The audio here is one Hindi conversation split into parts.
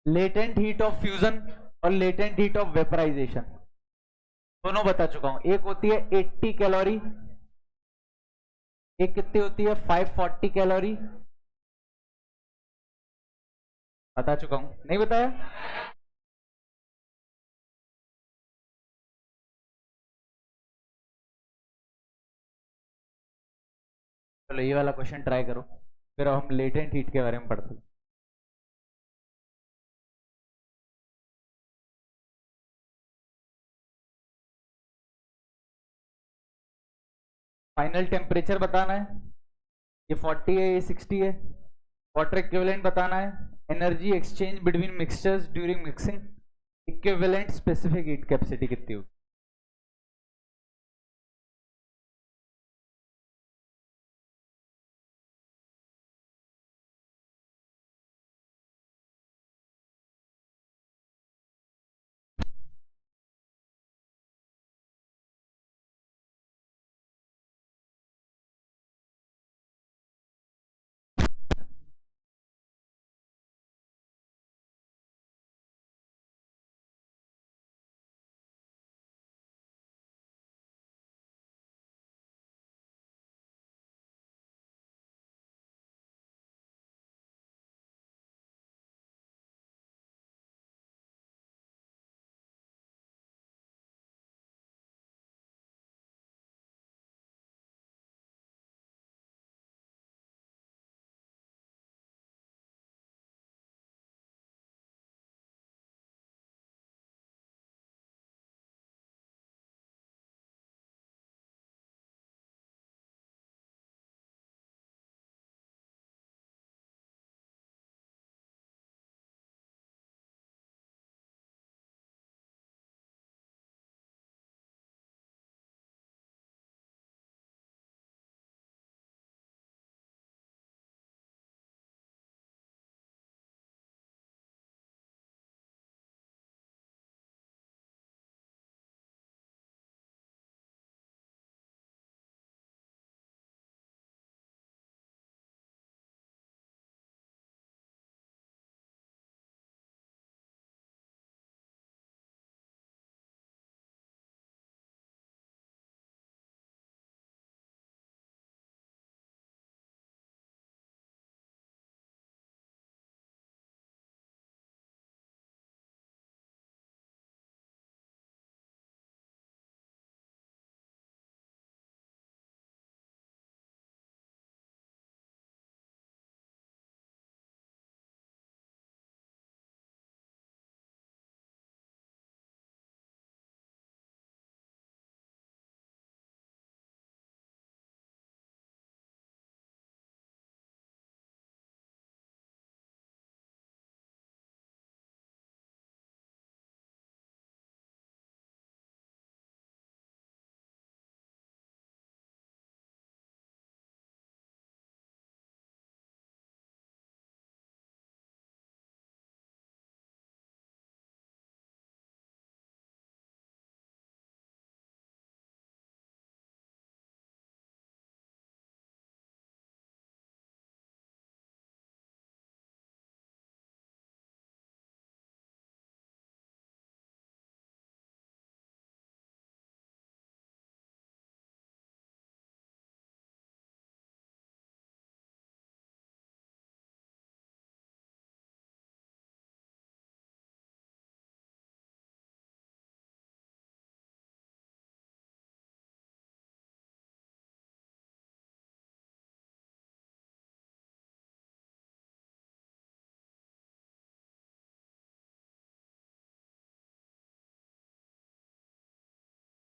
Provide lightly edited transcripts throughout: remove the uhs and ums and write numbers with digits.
लेटेंट हीट ऑफ फ्यूजन और लेटेंट हीट ऑफ वेपराइजेशन दोनों बता चुका हूं। एक होती है 80 कैलोरी, एक कितनी होती है 540 कैलोरी, बता चुका हूं, नहीं बताया? चलो ये वाला क्वेश्चन ट्राई करो, फिर हम लेटेंट हीट के बारे में पढ़ते हैं। फाइनल टेम्परेचर बताना है, ये 40 है, ये 60 है। वाटर इक्विवेलेंट बताना है, energy exchange between mixtures during mixing, equivalent specific heat capacity कितनी होगी।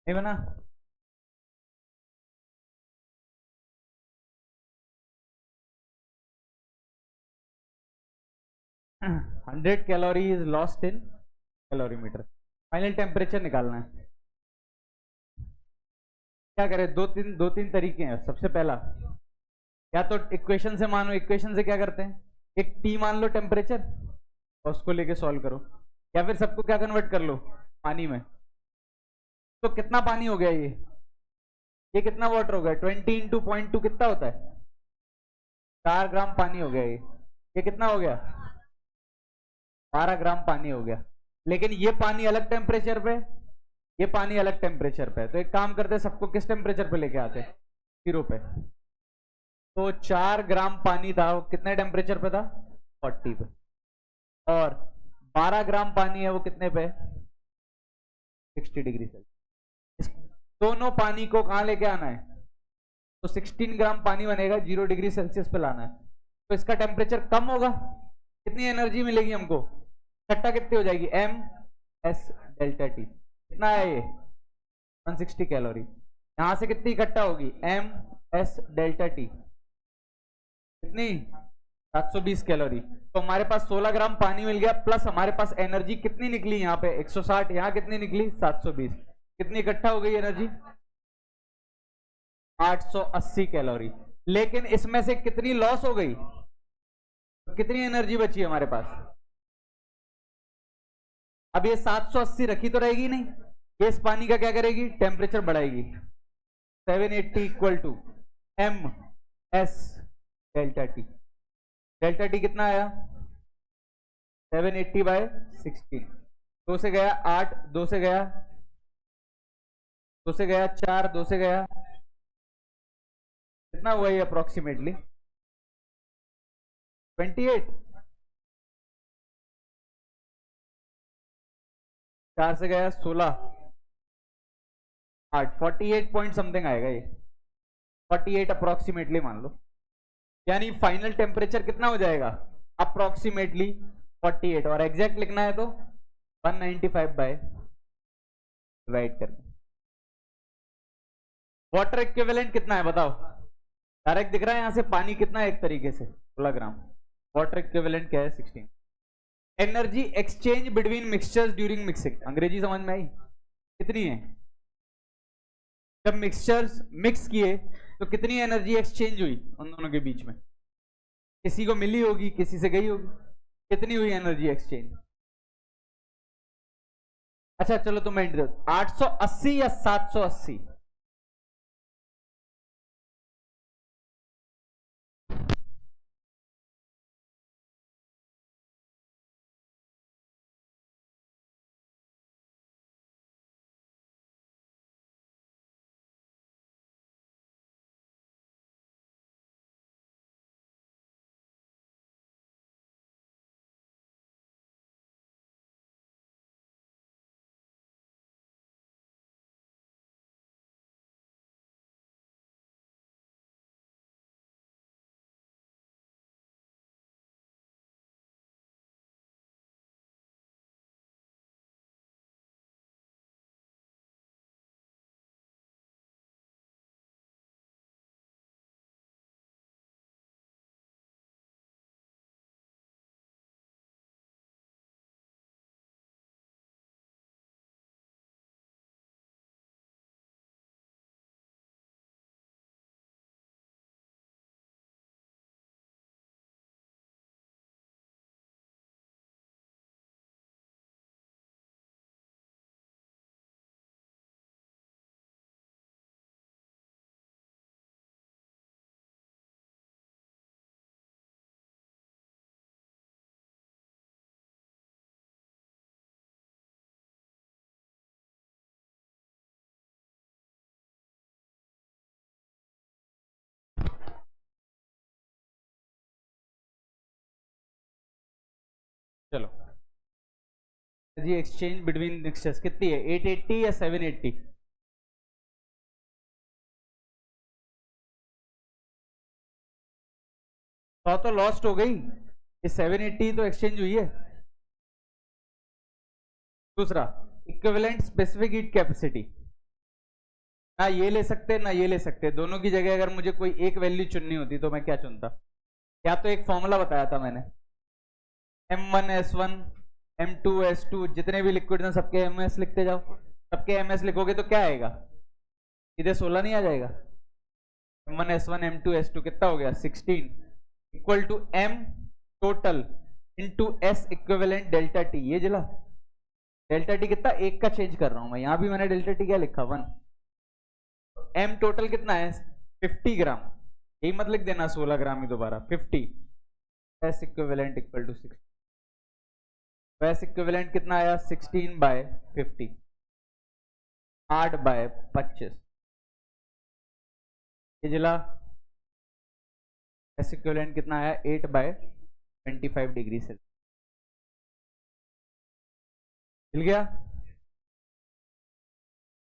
नहीं बना? 100 calorie is lost in calorimeter. Final temperature निकालना है। क्या करें, दो तीन तरीके हैं। सबसे पहला, या तो इक्वेशन से मानो, इक्वेशन से क्या करते हैं, एक टी मान लो टेम्परेचर और उसको लेके सॉल्व करो, या फिर सबको क्या कन्वर्ट कर लो पानी में। तो कितना पानी हो गया ये कितना वाटर हो गया, 20 इंटू 0.2 कितना होता है, 4 ग्राम पानी हो गया ये कितना हो गया, 12 ग्राम पानी हो गया, लेकिन ये पानी अलग टेम्परेचर पे, ये पानी अलग टेम्परेचर पे। तो एक काम करते हैं, सबको किस टेम्परेचर पे लेके आते हैं, 0 पे। तो 4 ग्राम पानी था, वो कितने टेम्परेचर पे था, 40 पे। और 12 ग्राम पानी है, वो कितने पे, 60 डिग्री सेल्सियस। दोनों पानी को कहां लेके आना है, तो 16 ग्राम पानी बनेगा, 0 डिग्री सेल्सियस पे लाना है। तो इसका टेम्परेचर कम होगा, कितनी एनर्जी मिलेगी हमको, इकट्ठा कितनी हो जाएगी, एम एस डेल्टा टी। कितना है ये, 160 कैलोरी। यहां से कितनी इकट्ठा होगी, एम एस डेल्टा टी, कितनी, 720 कैलोरी। तो हमारे पास 16 ग्राम पानी मिल गया, प्लस हमारे पास एनर्जी कितनी निकली, यहाँ पे 160, यहाँ कितनी निकली, 720। कितनी इकट्ठा हो गई एनर्जी, 880 कैलोरी। लेकिन इसमें से कितनी लॉस हो गई, तो कितनी एनर्जी बची हमारे पास। अब ये 780 रखी तो रहेगी नहीं, ये इस पानी का क्या करेगी, टेम्परेचर बढ़ाएगी। 780 equal to M S delta T. Delta T कितना आया, 780 बाय 16। 2 से गया 8, 2 से गया 4, 2 से गया, कितना हुआ ये अप्रोक्सीमेटली, 28। 4 से गया 16, 8, 48 पॉइंट समथिंग आएगा ये, 48 अप्रोक्सीमेटली मान लो। यानी फाइनल टेम्परेचर कितना हो जाएगा, अप्रोक्सीमेटली 48। और एग्जैक्ट लिखना है तो 195 बाय डिवाइड करना। वाटर इक्विवेलेंट कितना है बताओ, डायरेक्ट दिख रहा है यहां से, पानी कितना है, एक तरीके से 16 ग्राम। वाटर इक्विवेलेंट क्या है, 16। Energy exchange between mixtures during mixing, अंग्रेजी समझ में आई, कितनी है, जब मिक्सचर्स मिक्स किए तो कितनी एनर्जी एक्सचेंज हुई उन दोनों के बीच में, किसी को मिली होगी, किसी से गई होगी, कितनी हुई एनर्जी एक्सचेंज। अच्छा चलो तुम 880 या 780, चलो एनर्जी एक्सचेंज बिटवीन मिक्सचर्स कितनी है, 880 या 780, तो लॉस्ट हो गई, ये 780 तो एक्सचेंज हुई है। दूसरा इक्विवेलेंट स्पेसिफिक हीट कैपेसिटी, ना ये ले सकते ना ये ले सकते, दोनों की जगह अगर मुझे कोई एक वैल्यू चुननी होती तो मैं क्या चुनता, या तो एक फॉर्मूला बताया था मैंने, M1S1 M2S2, जितने भी लिक्विड हैं सबके MS लिखते जाओ, सबके MS लिखोगे तो क्या आएगा, सीधे 16 नहीं आ जाएगा। M1S1 M2S2 कितना हो गया, 16 equal to M total into S equivalent delta T. ये जिला डेल्टा टी कितना, एक का चेंज कर रहा हूं मैं, यहां भी मैंने डेल्टा टी क्या लिखा, 1। M टोटल कितना है, 50 ग्राम, यही मत लिख देना 16 ग्राम ही दोबारा, 50 S इक्विवेलेंट इक्वल टू 6। वैस इक्विवेलेंट कितना आया 16/50, 8/25। ये जिला वैस इक्विवेलेंट कितना आया 8/25 डिग्री सेल्सियस। मिल गया।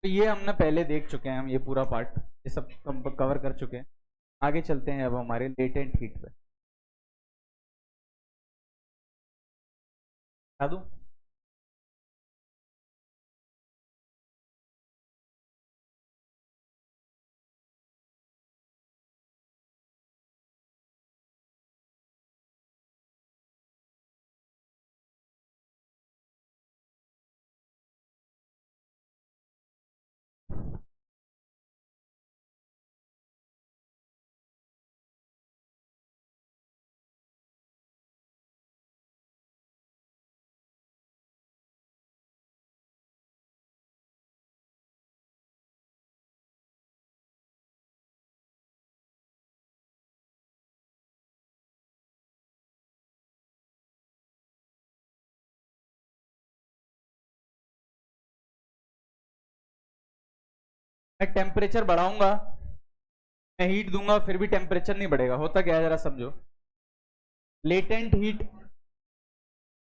तो ये हमने पहले देख चुके हैं, हम ये पूरा पार्ट ये सब कवर कर चुके हैं। आगे चलते हैं अब हमारे लेटेंट हीट पे। बता दूं मैं टेम्परेचर बढ़ाऊंगा, मैं हीट दूंगा, फिर भी टेम्परेचर नहीं बढ़ेगा। होता क्या है जरा समझो। लेटेंट हीट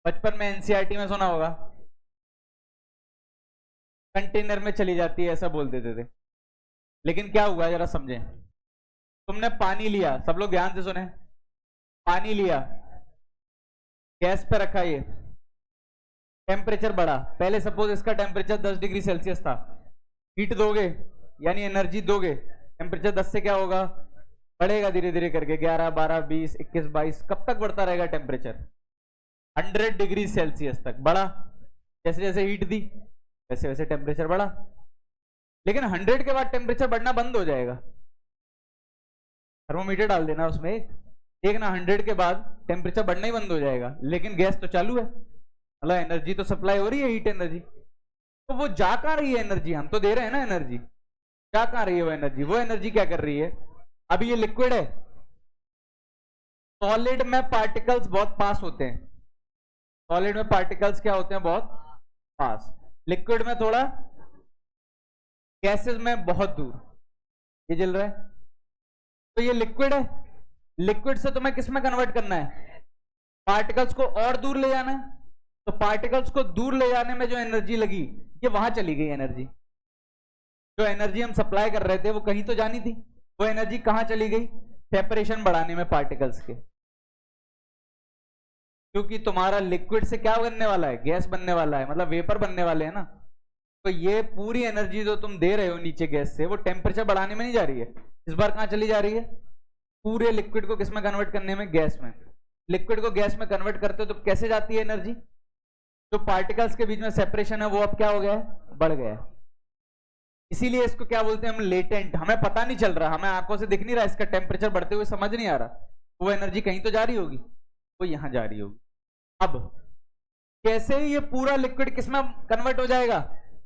बचपन में एनसीईआरटी में सुना होगा, कंटेनर में चली जाती है ऐसा बोल देते थे। लेकिन क्या हुआ जरा समझें। तुमने पानी लिया, सब लोग ध्यान से सुने, पानी लिया, गैस पे रखा, ये टेम्परेचर बढ़ा। पहले सपोज इसका टेम्परेचर 10 डिग्री सेल्सियस था, हीट दोगे यानी एनर्जी दोगे, टेम्परेचर 10 से क्या होगा, बढ़ेगा धीरे धीरे करके 11, 12, 20, 21, 22, कब तक बढ़ता रहेगा टेम्परेचर, 100 डिग्री सेल्सियस तक बढ़ा। जैसे जैसे हीट दी वैसे वैसे टेम्परेचर बढ़ा। लेकिन 100 के बाद टेम्परेचर बढ़ना बंद हो जाएगा। थर्मोमीटर डाल देना उसमें, देखना 100 के बाद टेम्परेचर बढ़ना ही बंद हो जाएगा। लेकिन गैस तो चालू है, मतलब एनर्जी तो सप्लाई हो रही है, हीट एनर्जी। तो वो जा कहां रही है एनर्जी, हम तो दे रहे हैं ना एनर्जी, जा कहां रही है वो एनर्जी। वो एनर्जी क्या कर रही है, अभी ये लिक्विड है, सॉलिड में पार्टिकल्स बहुत पास होते हैं, सॉलिड में पार्टिकल्स क्या होते हैं, बहुत पास, लिक्विड में थोड़ा, गैसेस में बहुत दूर। ये जल रहा है, तो ये लिक्विड है, लिक्विड से तुम्हें किस में कन्वर्ट करना है, पार्टिकल्स को और दूर ले जाना है। तो पार्टिकल्स को दूर ले जाने में जो एनर्जी लगी, ये वहां चली गई एनर्जी। जो एनर्जी हम सप्लाई कर रहे थे वो कहीं तो जानी थी, वो एनर्जी कहां चली गई, सेपरेशन बढ़ाने में पार्टिकल्स के। क्योंकि तुम्हारा लिक्विड से क्या बनने वाला है, गैस बनने वाला है, मतलब वेपर बनने वाले हैं ना। तो ये पूरी एनर्जी जो तुम दे रहे हो नीचे गैस से, वो टेम्परेचर बढ़ाने में नहीं जा रही है, इस बार कहां चली जा रही है, पूरे लिक्विड को किस में कन्वर्ट करने में, गैस में। लिक्विड को गैस में कन्वर्ट करते हो तो कैसे जाती है एनर्जी, जो पार्टिकल्स के बीच में सेपरेशन है वो अब क्या हो गया है, बढ़ गया है। इसीलिए इसको क्या बोलते हैं हम, लेटेंट। हमें पता नहीं चल रहा, हमें आंखों से दिख नहीं रहा, इसका टेम्परेचर बढ़ते हुए समझ नहीं आ रहा, वो एनर्जी कहीं तो जा रही होगी, वो यहां जा रही होगी। अब कैसे ही ये पूरा लिक्विड किसमें कन्वर्ट हो जाएगा,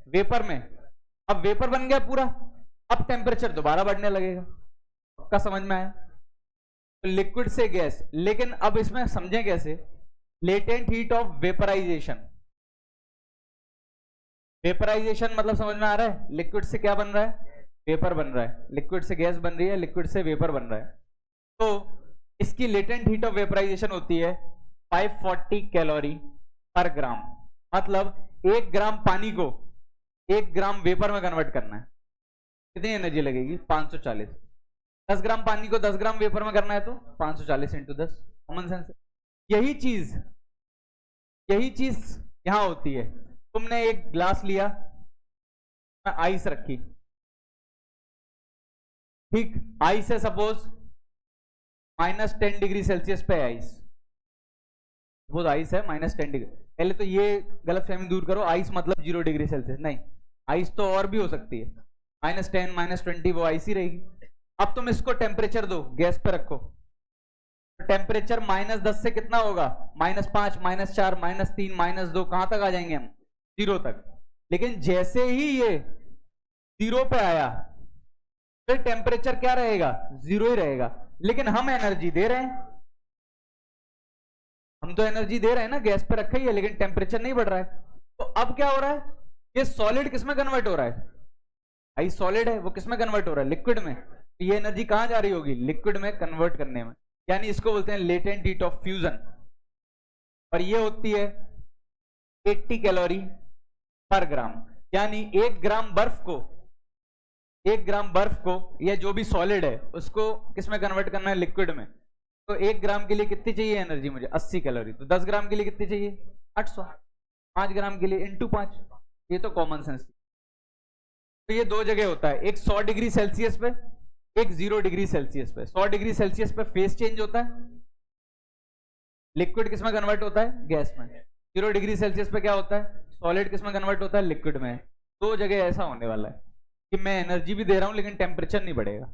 वेपर में। अब वेपर बन गया पूरा, अब टेम्परेचर दोबारा बढ़ने लगेगा। का समझ में आया, तो लिक्विड से गैस। लेकिन अब इसमें समझें कैसे, latent heat of vaporisation. Vaporisation मतलब समझ में आ रहा है, लिक्विड से क्या बन रहा है, वेपर बन रहा है, लिक्विड से गैस बन रही है, लिक्विड से वेपर बन रहा है। तो इसकी लेटेंट हीट ऑफ वेपराइजेशन होती है 540 कैलोरी पर ग्राम। मतलब 1 ग्राम पानी को 1 ग्राम वेपर में कन्वर्ट करना है, कितनी एनर्जी लगेगी, 540। 10 ग्राम पानी को 10 ग्राम वेपर में करना है तो 540 × 10, कॉमन सेंस। यही चीज यहां होती है। तुमने एक ग्लास लिया, आइस रखी, ठीक, आइस है सपोज -10 डिग्री सेल्सियस पे आइस, सपोज आइस है -10 डिग्री। पहले तो ये गलत फहमी दूर करो, आइस मतलब 0 डिग्री सेल्सियस नहीं, आइस तो और भी हो सकती है, -10 -20 वो आइस ही रहेगी। अब तुम इसको टेम्परेचर दो, गैस पे रखो, टेम्परेचर -10 से कितना होगा, -5, -4, -3, -2, कहां तक आ जाएंगे हम, 0 तक। लेकिन जैसे ही ये 0 पे आया, फिर टेम्परेचर क्या रहेगा, 0 ही रहेगा। लेकिन हम एनर्जी दे रहे हैं, हम तो एनर्जी दे रहे हैं ना, गैस पे रखा ही है, लेकिन टेम्परेचर नहीं बढ़ रहा है। तो अब क्या हो रहा है, ये सॉलिड किस में कन्वर्ट हो रहा है, आई सॉलिड है वो किस में कन्वर्ट हो रहा है, लिक्विड में। तो ये एनर्जी कहां जा रही होगी, लिक्विड में कन्वर्ट करने में, यानी इसको बोलते हैं लेटेंट हीट ऑफ फ्यूजन। और ये होती है 80 कैलोरी पर ग्राम, यानी 1 ग्राम बर्फ को या जो भी सॉलिड है उसको किस में कन्वर्ट करना है, लिक्विड में। तो 1 ग्राम के लिए कितनी चाहिए एनर्जी मुझे, 80 कैलोरी। तो 10 ग्राम के लिए कितनी चाहिए, 800। 5 ग्राम के लिए इंटू 5, ये तो कॉमन सेंस। तो ये दो जगह होता है, एक 100 डिग्री सेल्सियस पे, एक 0 डिग्री सेल्सियस पे। 100 डिग्री सेल्सियस पे फेस चेंज होता है, लिक्विड किस में कन्वर्ट होता है, गैस में। 0 डिग्री सेल्सियस पे क्या होता है, सॉलिड किस में कन्वर्ट होता है, लिक्विड में। दो जगह ऐसा होने वाला है कि मैं एनर्जी भी दे रहा हूं लेकिन टेम्परेचर नहीं बढ़ेगा।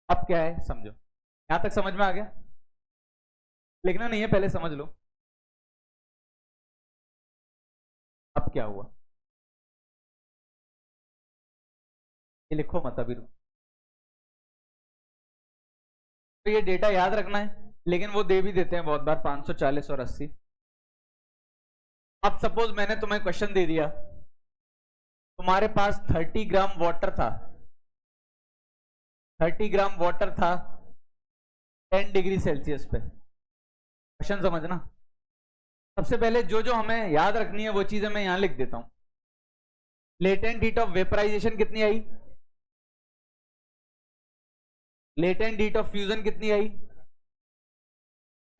अब क्या है समझो, यहां तक समझ में आ गया, लिखना नहीं है पहले समझ लो। अब क्या हुआ, ये लिखो मत अभी, तो ये डेटा याद रखना है, लेकिन वो दे भी देते हैं बहुत बार 540 और 80। अब सपोज मैंने तुम्हें क्वेश्चन दे दिया, तुम्हारे पास 30 ग्राम वाटर था, 30 ग्राम वाटर था 10 डिग्री सेल्सियस पे। क्वेश्चन समझना, सबसे पहले जो जो हमें याद रखनी है वो चीजें मैं यहां लिख देता हूं। लेटेंट हीट ऑफ वेपराइजेशन कितनी आई, लेटेंट हीट ऑफ फ्यूजन कितनी आई।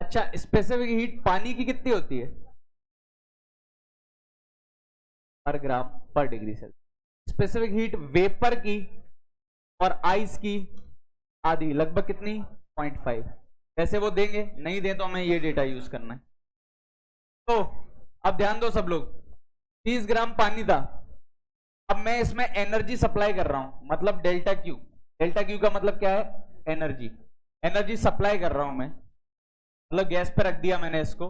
अच्छा, स्पेसिफिक हीट पानी की कितनी होती है, पर ग्राम पर degree Celsius. Specific heat vapour की और आइस की आधी, लगभग कितनी, 0.5। वैसे वो देंगे, नहीं दें तो हमें ये डेटा यूज करना है। तो अब ध्यान दो सब लोग, 30 ग्राम पानी था, अब मैं इसमें एनर्जी सप्लाई कर रहा हूं, मतलब डेल्टा क्यू। डेल्टा क्यू का मतलब क्या है, एनर्जी। एनर्जी सप्लाई कर रहा हूं मैं, मतलब गैस पे रख दिया मैंने इसको,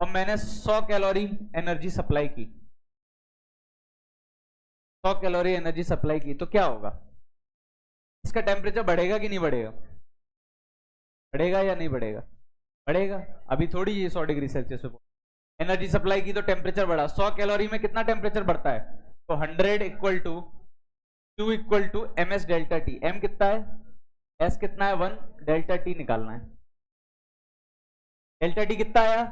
और मैंने 100 कैलोरी एनर्जी सप्लाई की, 100 कैलोरी एनर्जी सप्लाई की। तो क्या होगा, इसका टेम्परेचर बढ़ेगा कि नहीं बढ़ेगा, बढ़ेगा या नहीं बढ़ेगा, बढ़ेगा। अभी थोड़ी ये 100 डिग्री सेल्सियस पे एनर्जी सप्लाई की तो टेम्परेचर बढ़ा। 100 कैलोरी में कितना टेम्परेचर बढ़ता है, तो 100 equal to Q equal to MS delta T. M कितना है, S कितना है 1, डेल्टा टी निकालना है। डेल्टा टी कितना आया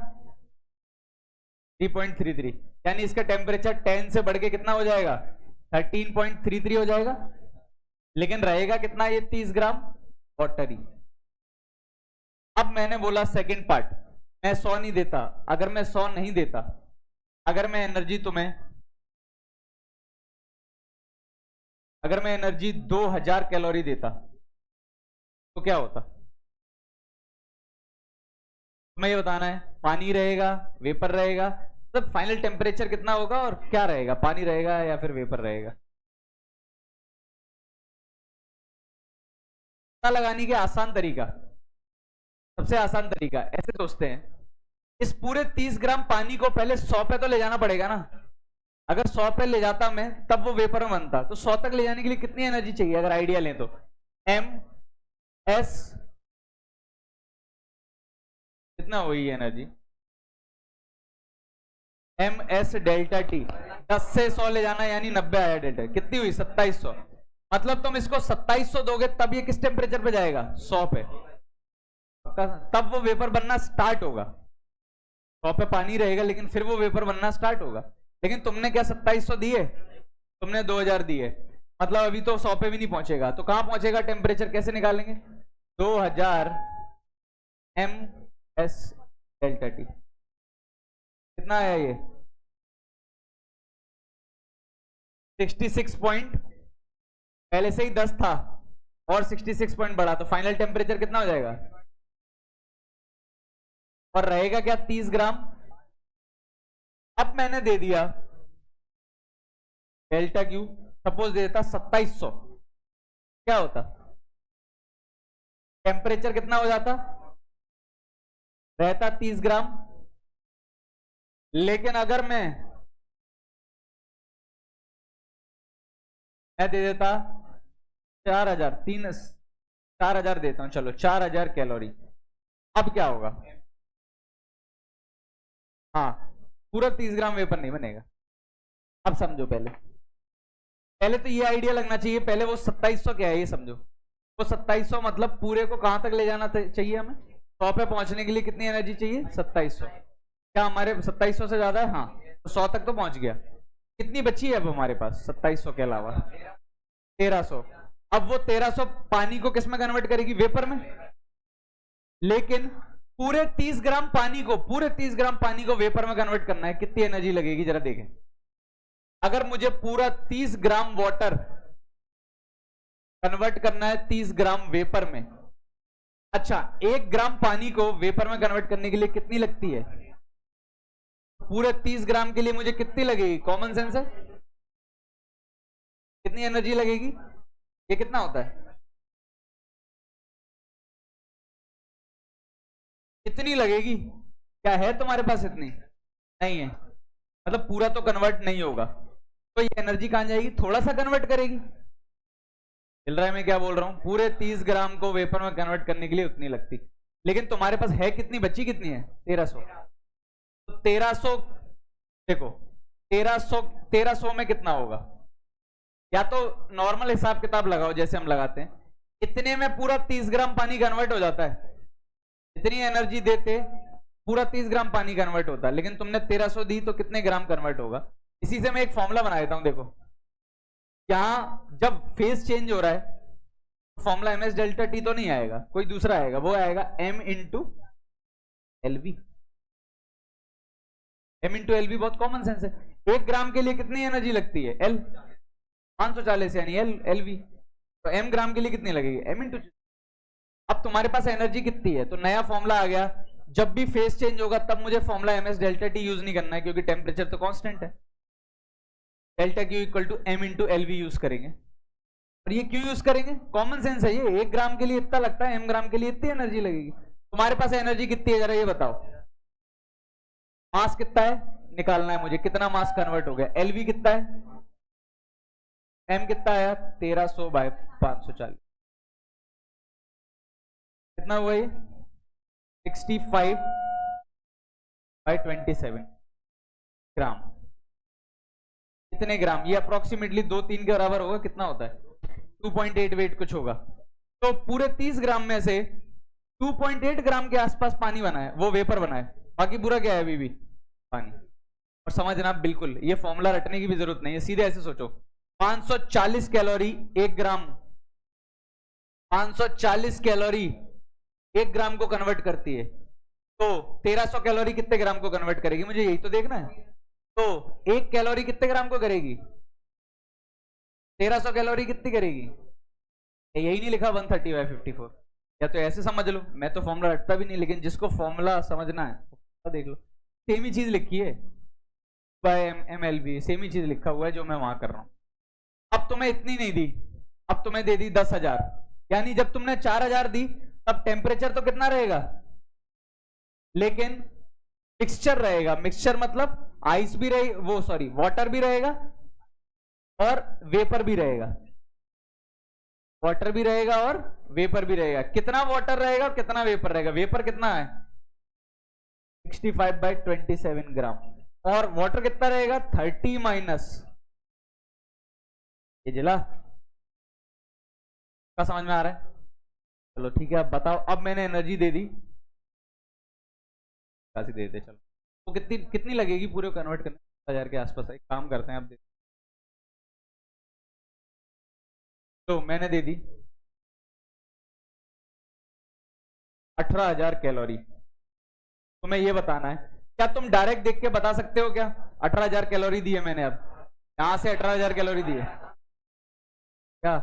3.33, यानी इसका टेम्परेचर 10 से बढ़ के कितना हो जाएगा, 13.33 हो जाएगा। लेकिन रहेगा कितना, ये 30 ग्राम वाटर ही। अब मैंने बोला सेकंड पार्ट, मैं 100 नहीं देता, अगर मैं 100 नहीं देता, अगर मैं एनर्जी तुम्हें, अगर मैं एनर्जी 2000 कैलोरी देता तो क्या होता, तुम्हें ये बताना है। पानी रहेगा, वेपर रहेगा, मतलब फाइनल टेम्परेचर कितना होगा और क्या रहेगा, पानी रहेगा या फिर वेपर रहेगा। पता लगाने के आसान तरीका, सबसे आसान तरीका ऐसे सोचते हैं, इस पूरे 30 ग्राम पानी को पहले 100 पे तो ले जाना पड़ेगा ना। अगर 100 पे ले जाता मैं तब वो वेपर में बनता, तो 100 तक ले जाने के लिए कितनी एनर्जी चाहिए, अगर आइडिया लें तो MS कितना हुई एनर्जी, MS डेल्टा टी। 10 से 100 ले जाना यानी 90 आया डेल्टा, कितनी हुई 2700। मतलब तुम इसको 2700 दोगे तब ये किस टेम्परेचर पे जाएगा, 100 पे, तब वो वेपर बनना स्टार्ट होगा। 100 पे पानी रहेगा लेकिन फिर वो वेपर बनना स्टार्ट होगा। लेकिन तुमने क्या 2700 दिए, तुमने 2000 दिए, मतलब अभी तो 100 पे भी नहीं पहुंचेगा। तो कहां पहुंचेगा टेम्परेचर, कैसे निकालेंगे, 2000 MS डेल्टा टी। कितना आया ये 66 पॉइंट, पहले से ही 10 था और 66 पॉइंट बढ़ा, तो फाइनल टेम्परेचर कितना हो जाएगा, और रहेगा क्या 30 ग्राम। अब मैंने दे दिया डेल्टा क्यू, सपोज दे देता 2700, क्या होता, टेम्परेचर कितना हो जाता, रहता 30 ग्राम। लेकिन अगर मैं दे देता 4000, 4000 देता हूं, चलो 4000 कैलोरी। अब क्या होगा, हाँ, पूरा 30 ग्राम वेपर नहीं बनेगा। अब समझो, पहले पहले तो ये आइडिया लगना चाहिए, पहले वो 2700 क्या है ये समझो। वो 2700 मतलब पूरे को कहां तक ले जाना चाहिए हमें? 100 पे पहुंचने के लिए कितनी एनर्जी चाहिए? 2700। क्या हमारे 2700 से ज्यादा है? हाँ, तो 100 तक तो पहुंच गया। कितनी बची है अब हमारे पास 2700 के अलावा? 1300। अब वो 1300 पानी को किस में कन्वर्ट करेगी? वेपर में। लेकिन पूरे 30 ग्राम पानी को, पूरे 30 ग्राम पानी को वेपर में कन्वर्ट करना है, कितनी एनर्जी लगेगी जरा देखें। अगर मुझे पूरा 30 ग्राम वाटर कन्वर्ट करना है 30 ग्राम वेपर में, अच्छा 1 ग्राम पानी को वेपर में कन्वर्ट करने के लिए कितनी लगती है? पूरे 30 ग्राम के लिए मुझे कितनी लगेगी? कॉमन सेंस है, कितनी एनर्जी लगेगी? ये कितना होता है? कितनी लगेगी? क्या है तुम्हारे पास इतनी? नहीं है, मतलब पूरा तो कन्वर्ट नहीं होगा, तो ये एनर्जी कहां जाएगी? थोड़ा सा कन्वर्ट करेगी। मिल रहा है मैं क्या बोल रहा हूं? पूरे 30 ग्राम को वेपर में कन्वर्ट करने के लिए उतनी लगती, लेकिन तुम्हारे पास है कितनी? बची कितनी है? 1300। तो 1300 देखो, 1300 में कितना होगा? या तो नॉर्मल हिसाब किताब लगाओ जैसे हम लगाते हैं, इतने में पूरा 30 ग्राम पानी कन्वर्ट हो जाता है। इतनी एनर्जी देते पूरा 30 ग्राम पानी कन्वर्ट होता है, लेकिन तुमने 1300 दी तो कितने ग्राम कन्वर्ट होगा? इसी से मैं एक फॉर्मूला बना देता हूं, देखो यहां जब फेज चेंज हो रहा है, formula M S delta T तो नहीं आएगा, कोई दूसरा आएगा, वो आएगा M into LV. M into LV बहुत कॉमन सेंस है। 1 ग्राम के लिए कितनी एनर्जी लगती है? एल 540 यानी एल एलवी। तो एम ग्राम के लिए कितनी लगेगी? M into. अब तुम्हारे पास एनर्जी कितनी है? तो नया फॉर्मूला आ गया, जब भी फेज चेंज होगा तब मुझे formula M S delta T use नहीं करना है, क्योंकि टेम्परेचर तो कांस्टेंट है। Delta Q equal to M into LV use करेंगे। और ये क्यों यूज करेंगे? कॉमन सेंस है ये। 1 ग्राम के लिए इतना लगता है, एम ग्राम के लिए इतनी एनर्जी लगेगी। तुम्हारे पास एनर्जी कितनी है जरा ये बताओ। मास कितना है निकालना है मुझे, कितना मास कन्वर्ट हो गया? एलवी कितना है? एम कितना आया? 1300 बाय 540, कितना हुआ ये? 65 बाय 27 ग्राम। कितने ग्राम? ये अप्रोक्सीमेटली 2-3 के बराबर होगा। कितना होता है? 2.8 वेट कुछ होगा। तो पूरे 30 ग्राम में से 2.8 ग्राम के आसपास पानी बना है, वो वेपर बना है, बाकी पूरा क्या है? अभी भी पानी। और समझना बिल्कुल, ये फॉर्मूला रटने की भी जरूरत नहीं है, सीधे ऐसे सोचो। 540 कैलोरी 1 ग्राम, 540 कैलोरी 1 ग्राम को कन्वर्ट करती है, तो 1300 कैलोरी कितने ग्राम को कन्वर्ट करेगी? मुझे यही तो देखना है। तो 1 कैलोरी कितने ग्राम को करेगी? 1300 कैलोरी कितनी करेगी? यही नहीं लिखा 130/54? या तो ऐसे समझ लो, मैं तो फॉर्मूला रटता भी नहीं, लेकिन जिसको फॉर्मूला समझना है तो देख लो, सेम ही चीज लिखी है, by M L B, same ही चीज लिखा हुआ है जो मैं वहां कर रहा हूं। अब तुम्हें इतनी नहीं दी, अब तुम्हें दे दी 10,000, यानी जब तुमने 4,000 दी तब टेम्परेचर तो कितना रहेगा? लेकिन मिक्सचर रहेगा। मिक्सचर मतलब आइस भी रहे, वो सॉरी वाटर भी रहेगा और वेपर भी रहेगा। वाटर भी रहेगा और वेपर भी रहेगा। कितना वाटर रहेगा और कितना वेपर रहेगा? वेपर कितना है? 65/27 ग्राम। और वाटर कितना रहेगा? 30 माइनस, ये जिला का समझ में आ रहा है? चलो ठीक है, अब बताओ। अब मैंने एनर्जी दे दी, कासी दे दे चलो, तो कितनी कितनी लगेगी पूरे कन्वर्ट करने? 1000 के आसपास। एक काम करते हैं, अब तो मैंने दे दी 18,000 कैलोरी। तुम्हें ये बताना है, क्या तुम डायरेक्ट देख के बता सकते हो क्या 18,000 कैलोरी दी है मैंने? अब यहां से 18,000 कैलोरी दी है क्या?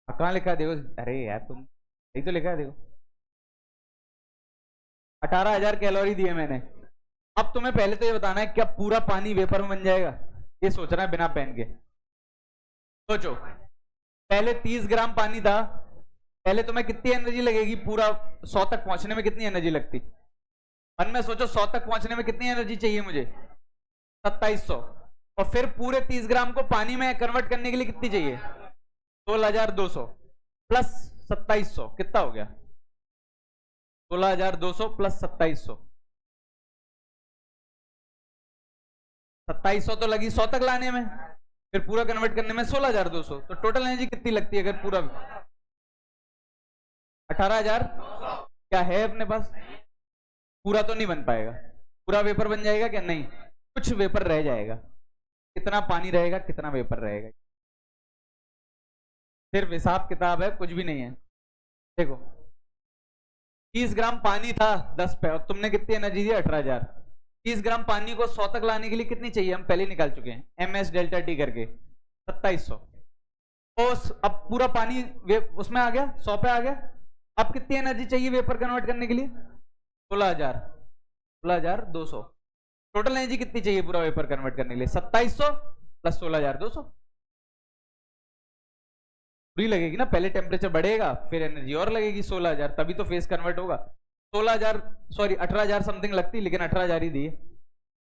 कहां लिखा है देखो? अरे यार तुम, यही तो लिखा है देखो, 18,000 कैलोरी दी है मैंने। अब तुम्हें पहले तो ये बताना है क्या पूरा पानी वेपर में बन जाएगा? ये सोचना है बिना पेन के। सोचो, पहले 30 ग्राम पानी था, पहले तुम्हें कितनी एनर्जी लगेगी? पूरा 100 तक पहुंचने में कितनी एनर्जी लगती? मन में सोचो, 100 तक पहुंचने में कितनी एनर्जी चाहिए मुझे? 2700। और फिर पूरे 30 ग्राम को पानी में कन्वर्ट करने के लिए कितनी चाहिए? 16,200 प्लस 2700 कितना हो गया? 16,200 प्लस 2700, 2700 तो लगी 100 तक लाने में, फिर पूरा कन्वर्ट करने में 16,200, तो टोटल एनर्जी कितनी लगती है अगर पूरा? 18,000। क्या है अपने पास? पूरा तो नहीं बन पाएगा, पूरा वेपर बन जाएगा क्या? नहीं, कुछ वेपर रह जाएगा। कितना पानी रहेगा, कितना वेपर रहेगा, सिर्फ हिसाब किताब है, कुछ भी नहीं है। देखो 30 ग्राम पानी था 10 पे, और तुमने कितनी एनर्जी दी? 18,000। 30 ग्राम पानी को 100 तक लाने के लिए कितनी चाहिए? हम पहले निकाल चुके हैं, एम एस डेल्टा टी करके 2700। तो अब पूरा पानी उसमें आ गया, 100 पे आ गया। अब कितनी एनर्जी चाहिए वेपर कन्वर्ट करने के लिए? 16,000, 16,200। टोटल एनर्जी कितनी चाहिए पूरा वेपर कन्वर्ट करने के लिए? 2700 प्लस 16,200। पूरी लगेगी ना, पहले टेम्परेचर बढ़ेगा फिर एनर्जी और लगेगी 16,000, तभी तो फेस कन्वर्ट होगा। 16,000, सॉरी 18,000 समथिंग लगती, लेकिन 18,000 ही दी है,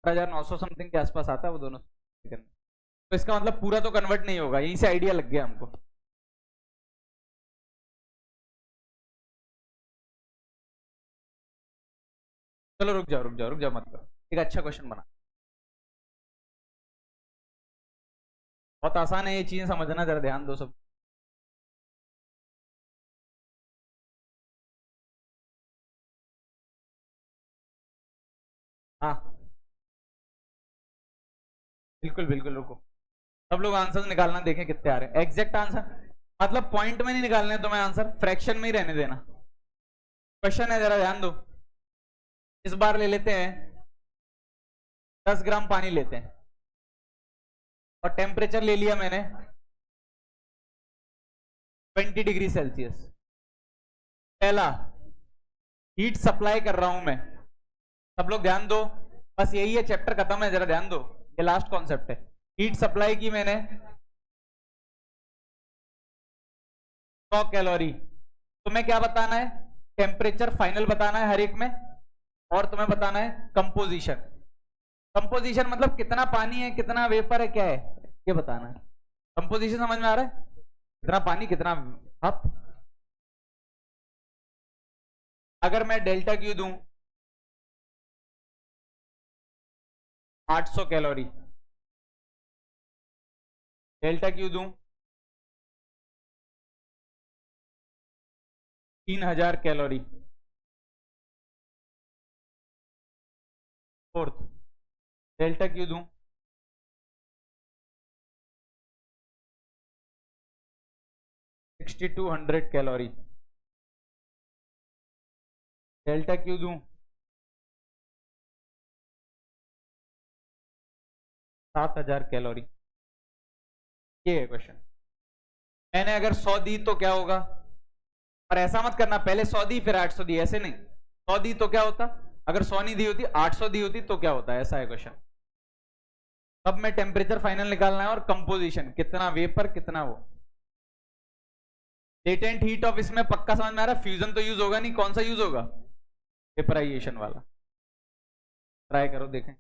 18,900 समथिंग के आसपास आता है वो दोनों। तो इसका मतलब पूरा तो कन्वर्ट नहीं होगा, यहीं से आइडिया लग गया हमको। चलो रुक जाओ रुक जाओ रुक जाओ, मत करो, एक अच्छा क्वेश्चन बना। बहुत आसान है ये चीजें समझना, जरा ध्यान दो सब। हाँ बिल्कुल बिल्कुल, रुको, सब लोग आंसर निकालना, देखें कितने आ रहे हैं एग्जैक्ट आंसर। मतलब पॉइंट में नहीं निकालने तुम्हें आंसर, फ्रैक्शन में ही रहने देना। क्वेश्चन है, जरा ध्यान दो। इस बार ले लेते हैं 10 ग्राम पानी लेते हैं, और टेम्परेचर ले लिया मैंने 20 डिग्री सेल्सियस। पहला, हीट सप्लाई कर रहा हूं मैं। सब लोग ध्यान दो, बस यही है, चैप्टर खत्म है, जरा ध्यान दो, ये लास्ट कॉन्सेप्ट है। हीट सप्लाई की मैंने 100 कैलोरी। तुम्हें क्या बताना है? टेम्परेचर फाइनल बताना है हर एक में, और तुम्हें बताना है कंपोजिशन। कंपोजिशन मतलब कितना पानी है, कितना वेपर है, क्या है, ये बताना है। कंपोजिशन समझ में आ रहा है? कितना पानी, कितना भाप। अगर मैं डेल्टा क्यू दूं 800 कैलोरी, डेल्टा क्यू दूं 3,000 कैलोरी, फोर्थ डेल्टा क्यू दूं 6,200 कैलोरी, डेल्टा क्यू दूं 7,000 कैलोरी। ये है क्वेश्चन। मैंने अगर 100 दी तो क्या होगा? और ऐसा मत करना पहले 100 दी फिर 800 दी, ऐसे नहीं। 100 दी तो क्या होता, अगर 100 नहीं दी होती 800 दी होती तो क्या होता, ऐसा है क्वेश्चन। अब मैं टेम्परेचर फाइनल निकालना है, और कंपोजिशन कितना वेपर कितना वो। लेटेंट हीट ऑफ, इसमें पक्का समझ में आ रहा है, फ्यूजन तो यूज होगा नहीं, कौन सा यूज होगा? वेपराइजेशन वाला। ट्राई करो देखें।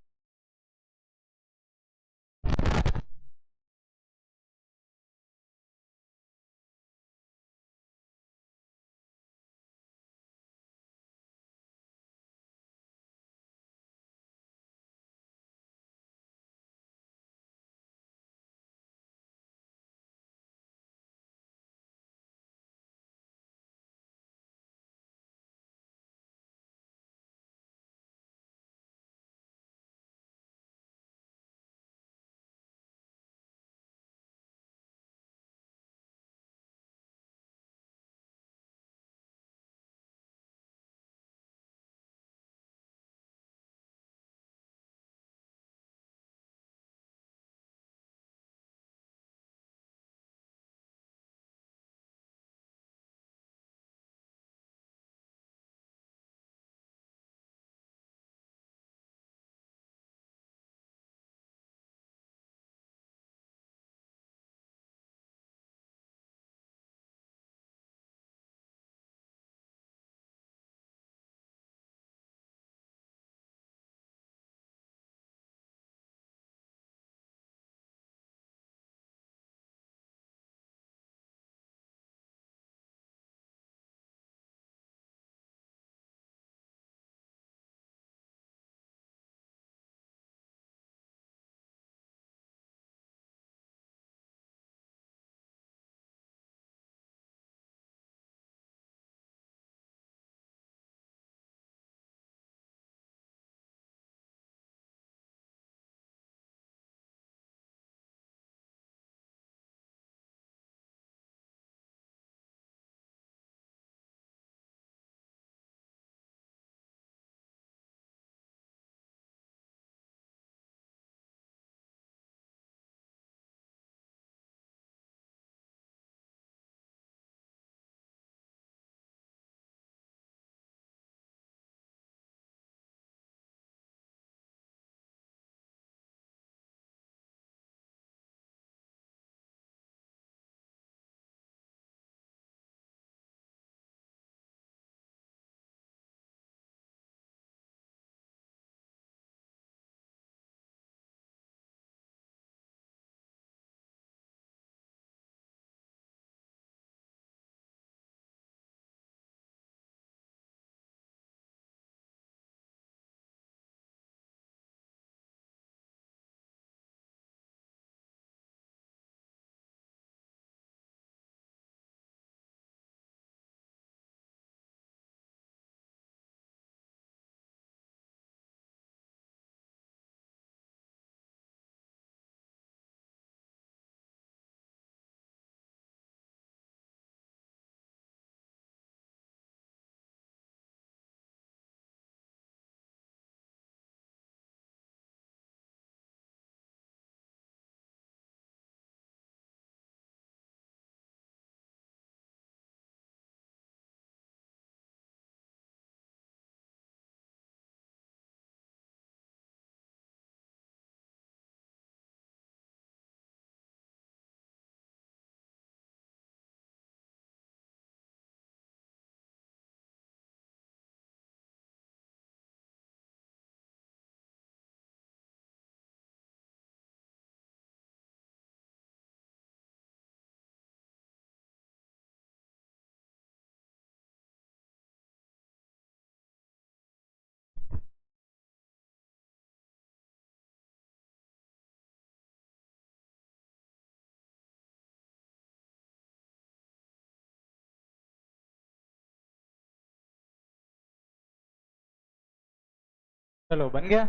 चलो बन गया।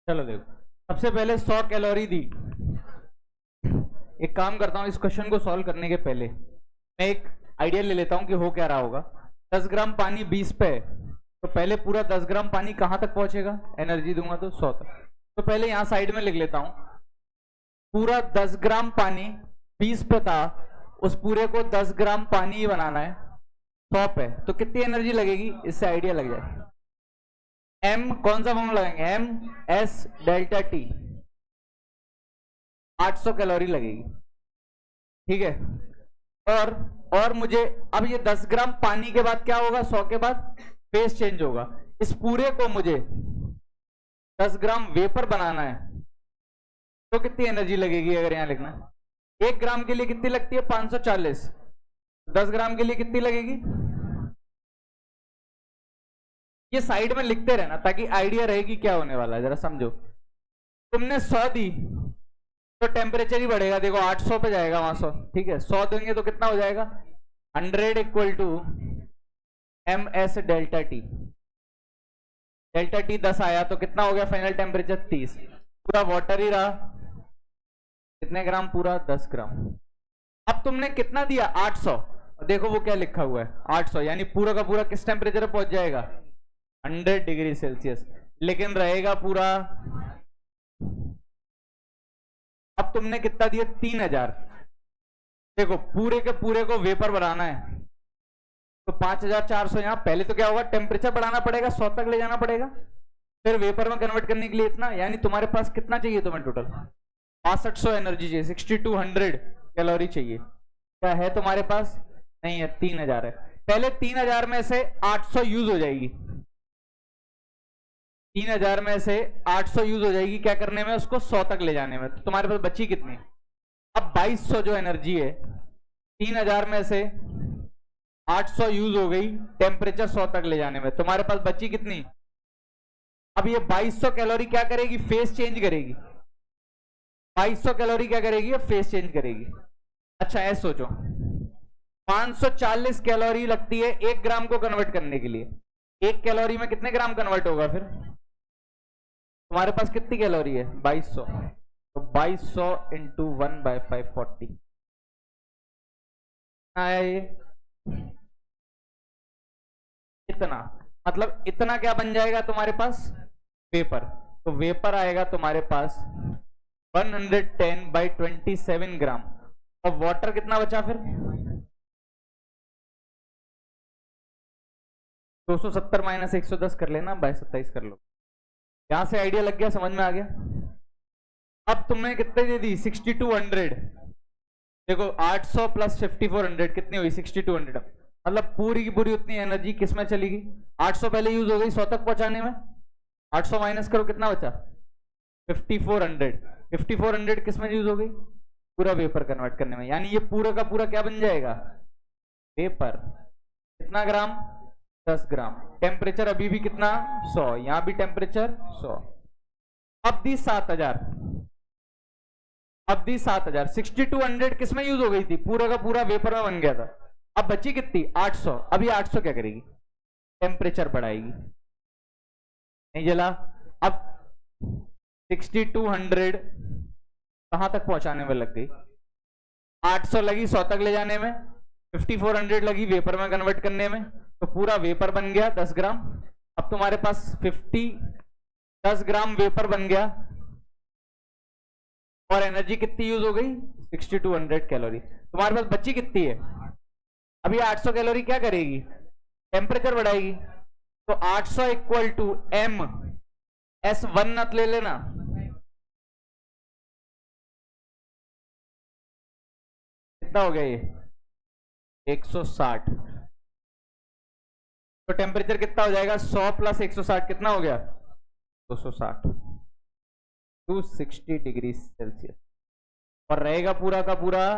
चलो देखो, सबसे पहले 100 कैलोरी दी। एक काम करता हूँ, इस क्वेश्चन को सॉल्व करने के पहले मैं एक आइडिया ले लेता हूँ कि हो क्या रहा होगा। 10 ग्राम पानी 20 पे है, तो पहले पूरा 10 ग्राम पानी कहाँ तक पहुंचेगा, एनर्जी दूंगा तो 100 तक। तो पहले यहाँ साइड में लिख लेता हूँ, पूरा 10 ग्राम पानी 20 पे था, उस पूरे को 10 ग्राम पानी ही बनाना है 100 पे, तो कितनी एनर्जी लगेगी, इससे आइडिया लग जाए। एम कौन सा फॉर्मूला लगाएंगे, M S delta T, 800 calorie लगेगी, ठीक है। और मुझे अब ये 10 ग्राम पानी के बाद क्या होगा, 100 के बाद फेस चेंज होगा। इस पूरे को मुझे 10 ग्राम वेपर बनाना है, तो कितनी एनर्जी लगेगी, अगर यहां लिखना है 1 ग्राम के लिए कितनी लगती है 540, 10 ग्राम के लिए कितनी लगेगी। ये साइड में लिखते रहना ताकि आइडिया रहेगी क्या होने वाला है, जरा समझो। तुमने 100 दी तो टेम्परेचर ही बढ़ेगा, देखो 800 पे जाएगा वहां 100, ठीक है। 100 देंगे तो कितना हो जाएगा, 100 equal to M S delta T. Delta T 10 आया तो कितना हो गया फाइनल टेम्परेचर 30, पूरा वाटर ही रहा। कितने ग्राम, पूरा 10 ग्राम। अब तुमने कितना दिया 800, देखो वो क्या लिखा हुआ है 800, यानी पूरा का पूरा किस टेम्परेचर पे पहुंच जाएगा 100 डिग्री सेल्सियस, लेकिन रहेगा पूरा। अब तुमने कितना दिया 3000, देखो पूरे के पूरे को वेपर बनाना है तो 5400, यहां पहले तो क्या होगा टेम्परेचर बढ़ाना पड़ेगा 100 तक ले जाना पड़ेगा, फिर वेपर में कन्वर्ट करने के लिए इतना, यानी तुम्हारे पास कितना चाहिए तुम्हें टोटल 6500 एनर्जी चाहिए, 6200 कैलोरी चाहिए। क्या है तुम्हारे पास, नहीं है, 3000 है। पहले 3000 में से 800 यूज हो जाएगी, 3000 में से 800 यूज हो जाएगी क्या करने में, उसको 100 तक ले जाने में, तो तुम्हारे पास बची कितनी, अब 2200 जो एनर्जी है, 3000 में से 800 यूज हो गई टेम्परेचर 100 तक ले जाने में, तुम्हारे पास बची कितनी। अब ये 2200 कैलोरी क्या करेगी, फेस चेंज करेगी, 2200 कैलोरी क्या करेगी, फेस चेंज करेगी। अच्छा ऐसे सोचो, 540 कैलोरी लगती है 1 ग्राम को कन्वर्ट करने के लिए, 1 कैलोरी में कितने ग्राम कन्वर्ट होगा, फिर तुम्हारे पास कितनी कैलोरी है 2200, तो 2200 इंटू 1/540 आया ये इतना, मतलब इतना क्या बन जाएगा तुम्हारे पास वेपर, तो वेपर आएगा तुम्हारे पास 110/27 ग्राम, और वाटर कितना बचा फिर 270 माइनस 110 कर लेना, 2227 कर लो। यहां से आइडिया लग गया, समझ में आ गया। अब तुमने कितने दे दी 6200, देखो 800 प्लस 5400 कितनी हुई 6200, मतलब पूरी की पूरी उतनी एनर्जी किस में चली गई, 800 पहले यूज हो गई 100 तक पहुंचाने में, 800 माइनस करो कितना बचा 5400, 5400 किस में यूज हो गई, पूरा वेपर कन्वर्ट करने में, यानी ये पूरा का पूरा क्या बन जाएगा वेपर। कितना ग्राम 10 ग्राम, टेम्परेचर अभी भी कितना 100, यहां भी टेम्परेचर 100। अब दी 7000, अब दी 7000, 6200 किस में यूज हो गई थी, पूरा का पूरा वेपर में बन गया था, अब बची कितनी 800, अब ये 800 क्या करेगी टेम्परेचर बढ़ाएगी, नहीं जला। अब 6200 कहां तक पहुंचाने में लग गई, 800 लगी 100 तक ले जाने में, 5400 लगी वेपर में कन्वर्ट करने में, तो पूरा वेपर बन गया 10 ग्राम। अब तुम्हारे पास 10 ग्राम वेपर बन गया, और एनर्जी कितनी यूज हो गई 6200 कैलोरी, तुम्हारे पास बची कितनी है, अभी 800 कैलोरी क्या करेगी टेम्परेचर बढ़ाएगी, तो 800 इक्वल टू एम एस 1 नत ले लेना, कितना हो गया ये 160, तो टेम्परेचर कितना हो जाएगा 100 प्लस 160 कितना हो गया 260, 260 डिग्री सेल्सियस, और रहेगा पूरा का पूरा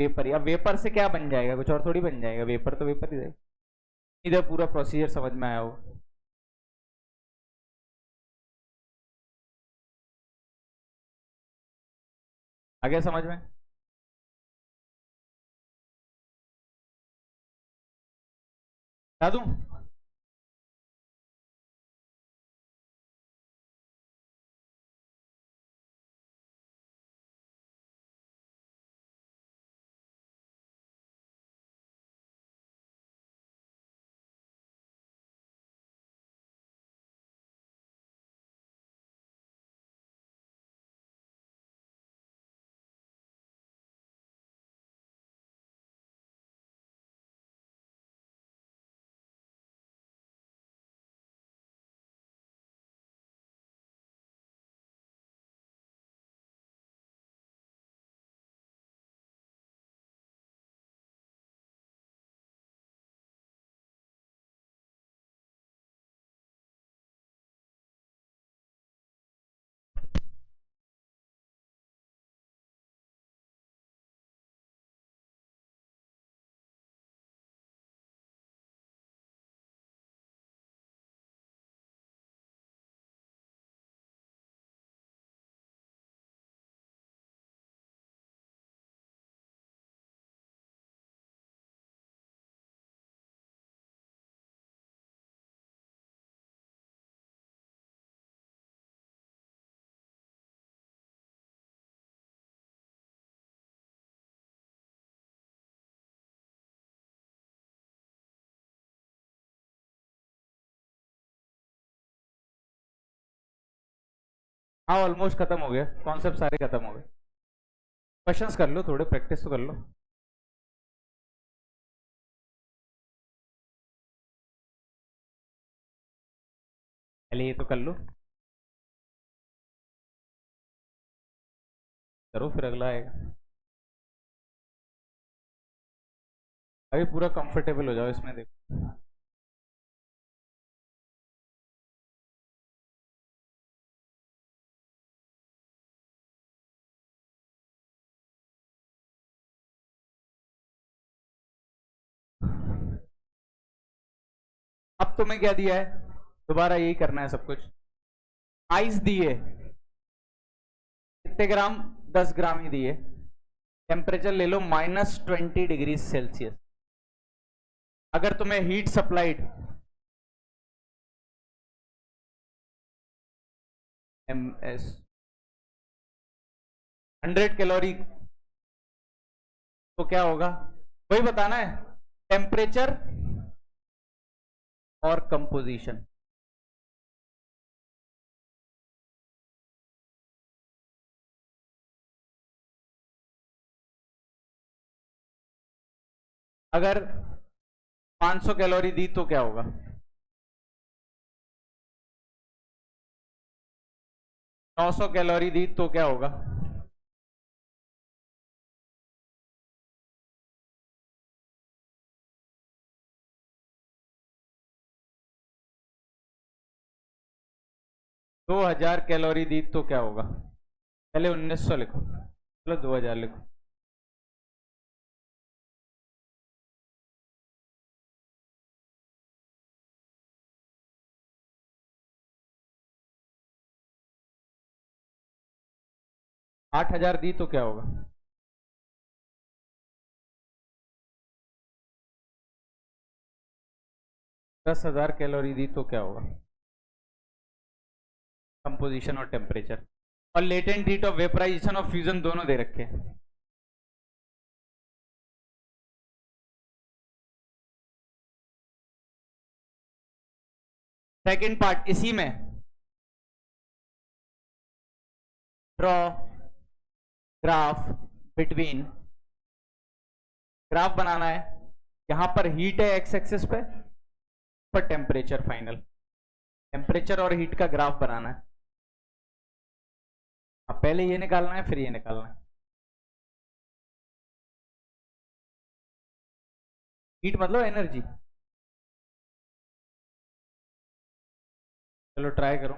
वेपर। या वेपर से क्या बन जाएगा, कुछ और थोड़ी बन जाएगा, वेपर तो वेपर ही जाएगा। इधर पूरा प्रोसीजर समझ में आया हो, आ गया समझ में। बता दूं? हाँ ऑलमोस्ट खत्म हो गया, कॉन्सेप्ट सारे खत्म हो गए। क्वेश्चंस कर लो, थोड़े प्रैक्टिस तो कर लो। पहले ये तो कर लो, करो फिर अगला आएगा। अभी पूरा कंफर्टेबल हो जाओ इसमें, देखो। अब तुम्हें क्या दिया है, दोबारा यही करना है सब कुछ। आइस दिए कितने ग्राम, 10 ग्राम ही दिए। टेम्परेचर ले लो -20 डिग्री सेल्सियस। अगर तुम्हें हीट सप्लाइड MS 100 कैलोरी, तो क्या होगा, वही बताना है, टेम्परेचर और कंपोजिशन। अगर 500 कैलोरी दी तो क्या होगा, 900 कैलोरी दी तो क्या होगा। 2000 कैलोरी दी तो क्या होगा। पहले 1900 लिखो, चलो 2000 लिखो। 8000 दी तो क्या होगा। 10,000 कैलोरी दी तो क्या होगा। कंपोजिशन और टेम्परेचर और लेटेंट हीट ऑफ वेपराइजेशन और फ्यूजन दोनों दे रखे हैं। सेकेंड पार्ट इसी में, ड्रॉ ग्राफ बिटवीन, ग्राफ बनाना है, यहां पर हीट है एक्स एक्सिस पे, पर टेम्परेचर फाइनल, टेम्परेचर और हीट का ग्राफ बनाना है। अब पहले ये निकालना है फिर ये निकालना है। हीट मतलब एनर्जी। चलो ट्राई करो।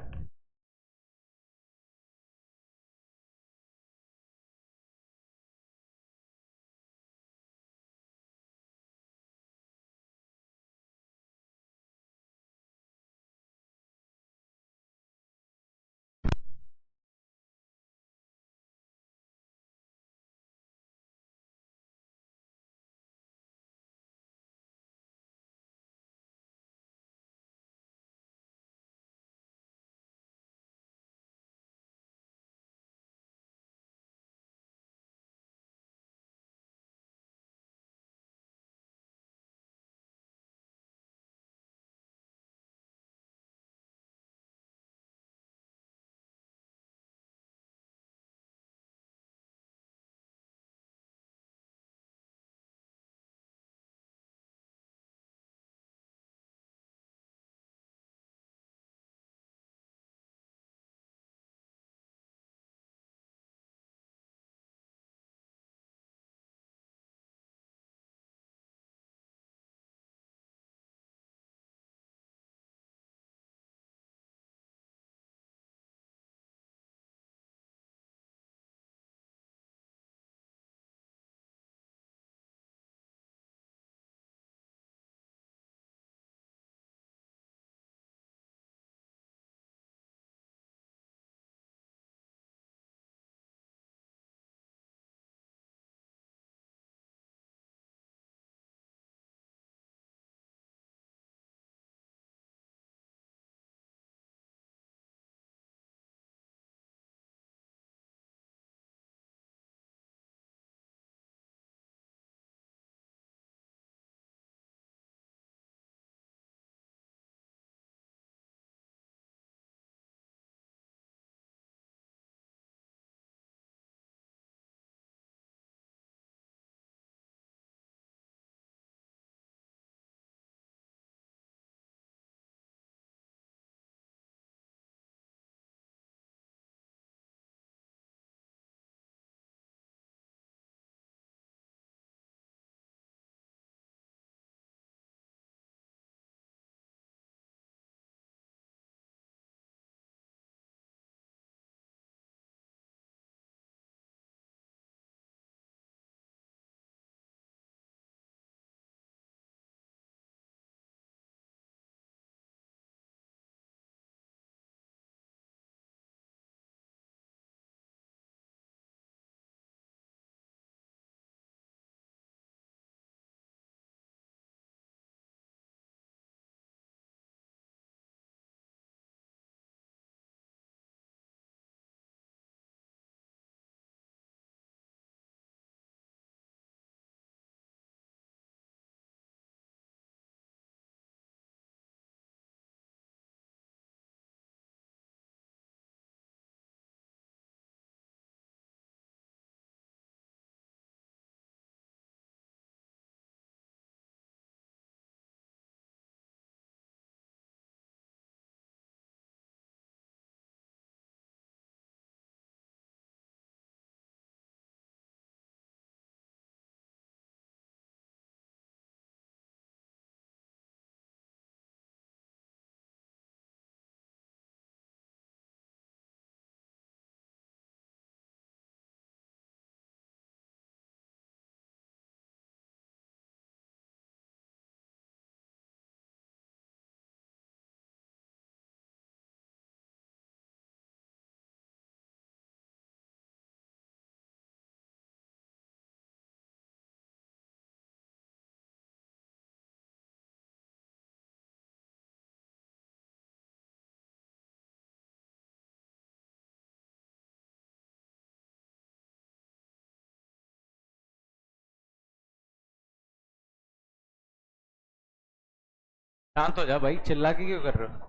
शांत हो जा भाई, चिल्ला के क्यों कर रहे हो?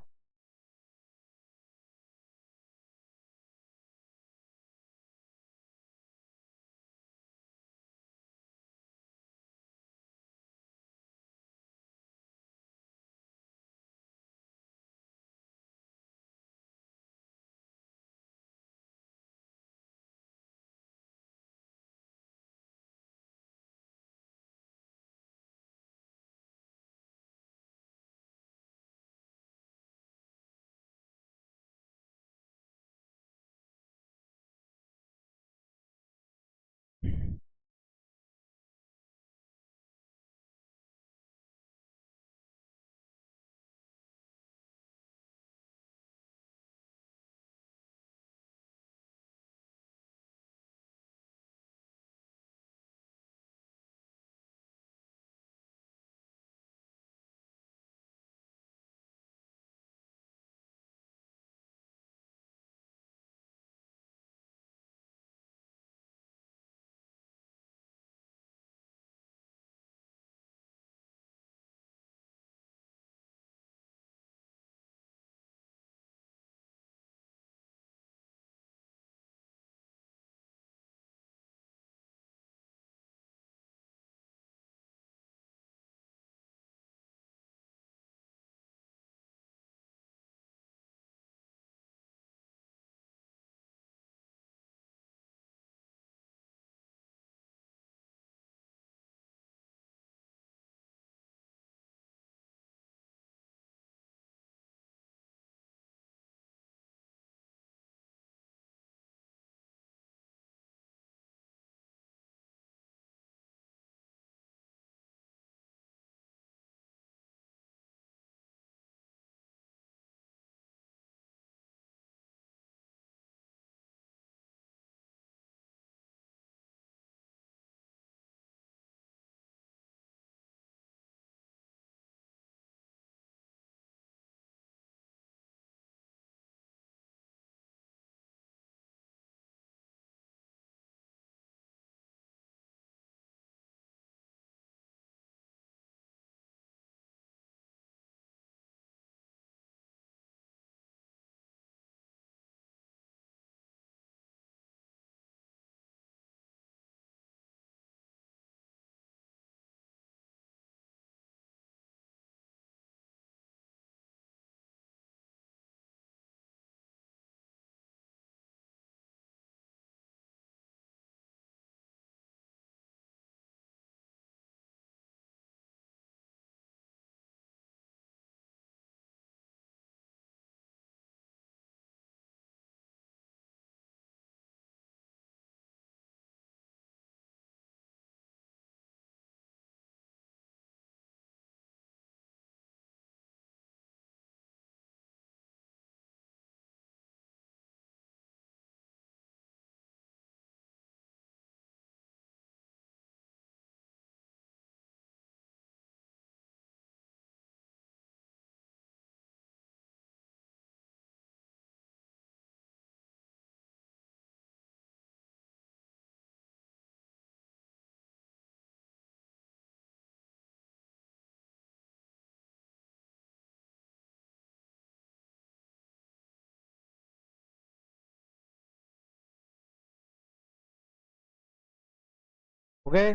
ओके,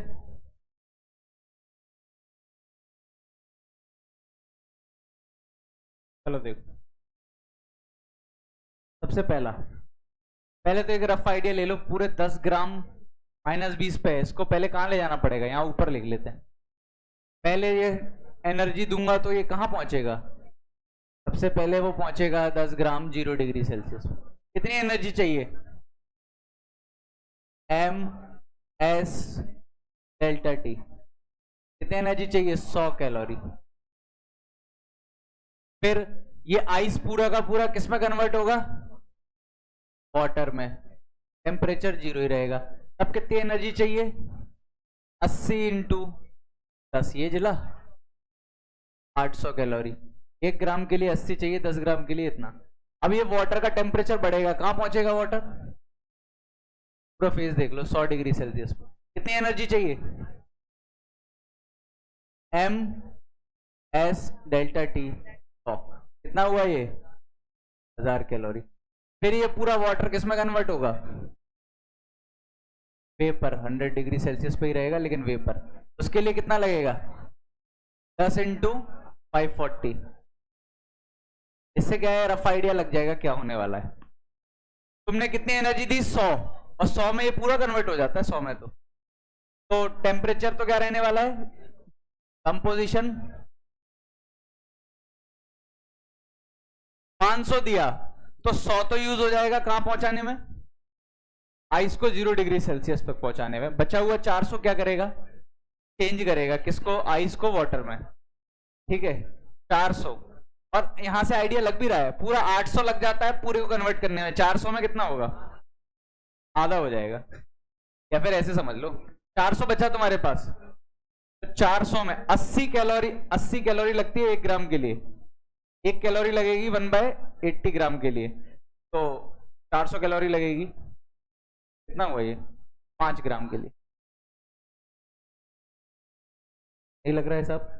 चलो देखो। सबसे पहला, पहले तो एक रफ आइडिया ले लो। पूरे 10 ग्राम -20 पे है, इसको पहले कहाँ ले जाना पड़ेगा? यहाँ ऊपर लिख लेते हैं। पहले ये एनर्जी दूंगा तो ये कहाँ पहुंचेगा? सबसे पहले वो पहुंचेगा 10 ग्राम 0 डिग्री सेल्सियस। कितनी एनर्जी चाहिए? MS∆T। कितनी एनर्जी चाहिए? 100 कैलोरी। फिर ये आइस पूरा का पूरा किस में कन्वर्ट होगा? वाटर में। टेम्परेचर 0 ही रहेगा। अब कितनी एनर्जी चाहिए? 80 इंटू 10, ये जिला 800 कैलोरी। 1 ग्राम के लिए 80 चाहिए, 10 ग्राम के लिए इतना। अब ये वाटर का टेम्परेचर बढ़ेगा, कहां पहुंचेगा वाटर? पूरा फेज देख लो, 100 डिग्री सेल्सियस पर। कितनी एनर्जी चाहिए? एस डेल्टा टी 100, कितना हुआ ये 1000 कैलोरी। फिर ये पूरा वाटर किस में कन्वर्ट होगा, वेपर, 100 डिग्री सेल्सियस पे ही रहेगा लेकिन वेपर। उसके लिए कितना लगेगा 10 इंटू 540। इससे क्या है रफ आइडिया लग जाएगा क्या होने वाला है। तुमने कितनी एनर्जी दी 100, और 100 में ये पूरा कन्वर्ट हो जाता है 100 में। तो टेम्परेचर तो क्या रहने वाला है, कंपोजिशन 500 दिया तो 100 तो यूज हो जाएगा कहां पहुंचाने में, आइस को 0 डिग्री सेल्सियस तक पहुंचाने में। बचा हुआ 400 क्या करेगा, चेंज करेगा किसको, आइस को वाटर में, ठीक है 400। और यहां से आइडिया लग भी रहा है, पूरा 800 लग जाता है पूरे को कन्वर्ट करने में, 400 में कितना होगा, आधा हो जाएगा। या फिर ऐसे समझ लो 400 बचा तुम्हारे पास, तो 400 में 80 कैलोरी लगती है 1 ग्राम के लिए, 1 कैलोरी लगेगी 1/80 ग्राम के लिए, तो 400 कैलोरी लगेगी, कितना हुआ ये 5 ग्राम के लिए। नहीं लग रहा है साहब,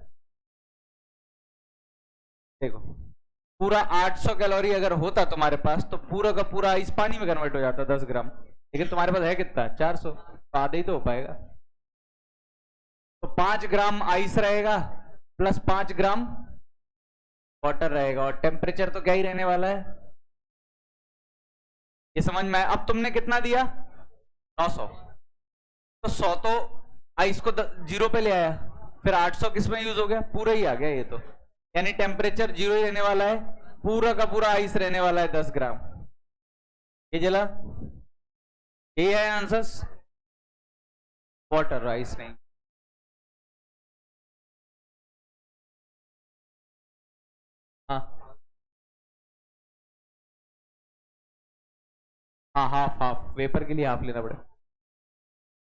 देखो पूरा 800 कैलोरी अगर होता तुम्हारे पास तो पूरा का पूरा आइस पानी में कन्वर्ट हो जाता 10 ग्राम, लेकिन तुम्हारे पास है कितना 400, तो आधे ही तो हो पाएगा। तो 5 ग्राम आइस रहेगा प्लस 5 ग्राम वाटर रहेगा, और टेम्परेचर तो क्या ही रहने वाला है, ये समझ में आया। अब तुमने कितना दिया 900, तो 100 तो आइस को 0 पे ले आया, फिर 800 किस में यूज हो गया, पूरा ही आ गया ये तो, यानी टेम्परेचर 0 ही रहने वाला है, पूरा का पूरा आइस रहने वाला है 10 ग्राम। ये जला, ये है आंसर्स, वाटर आइस नहीं। हाँ हाँ, हाफ हाफ, वेपर के लिए हाफ लेना पड़ेगा।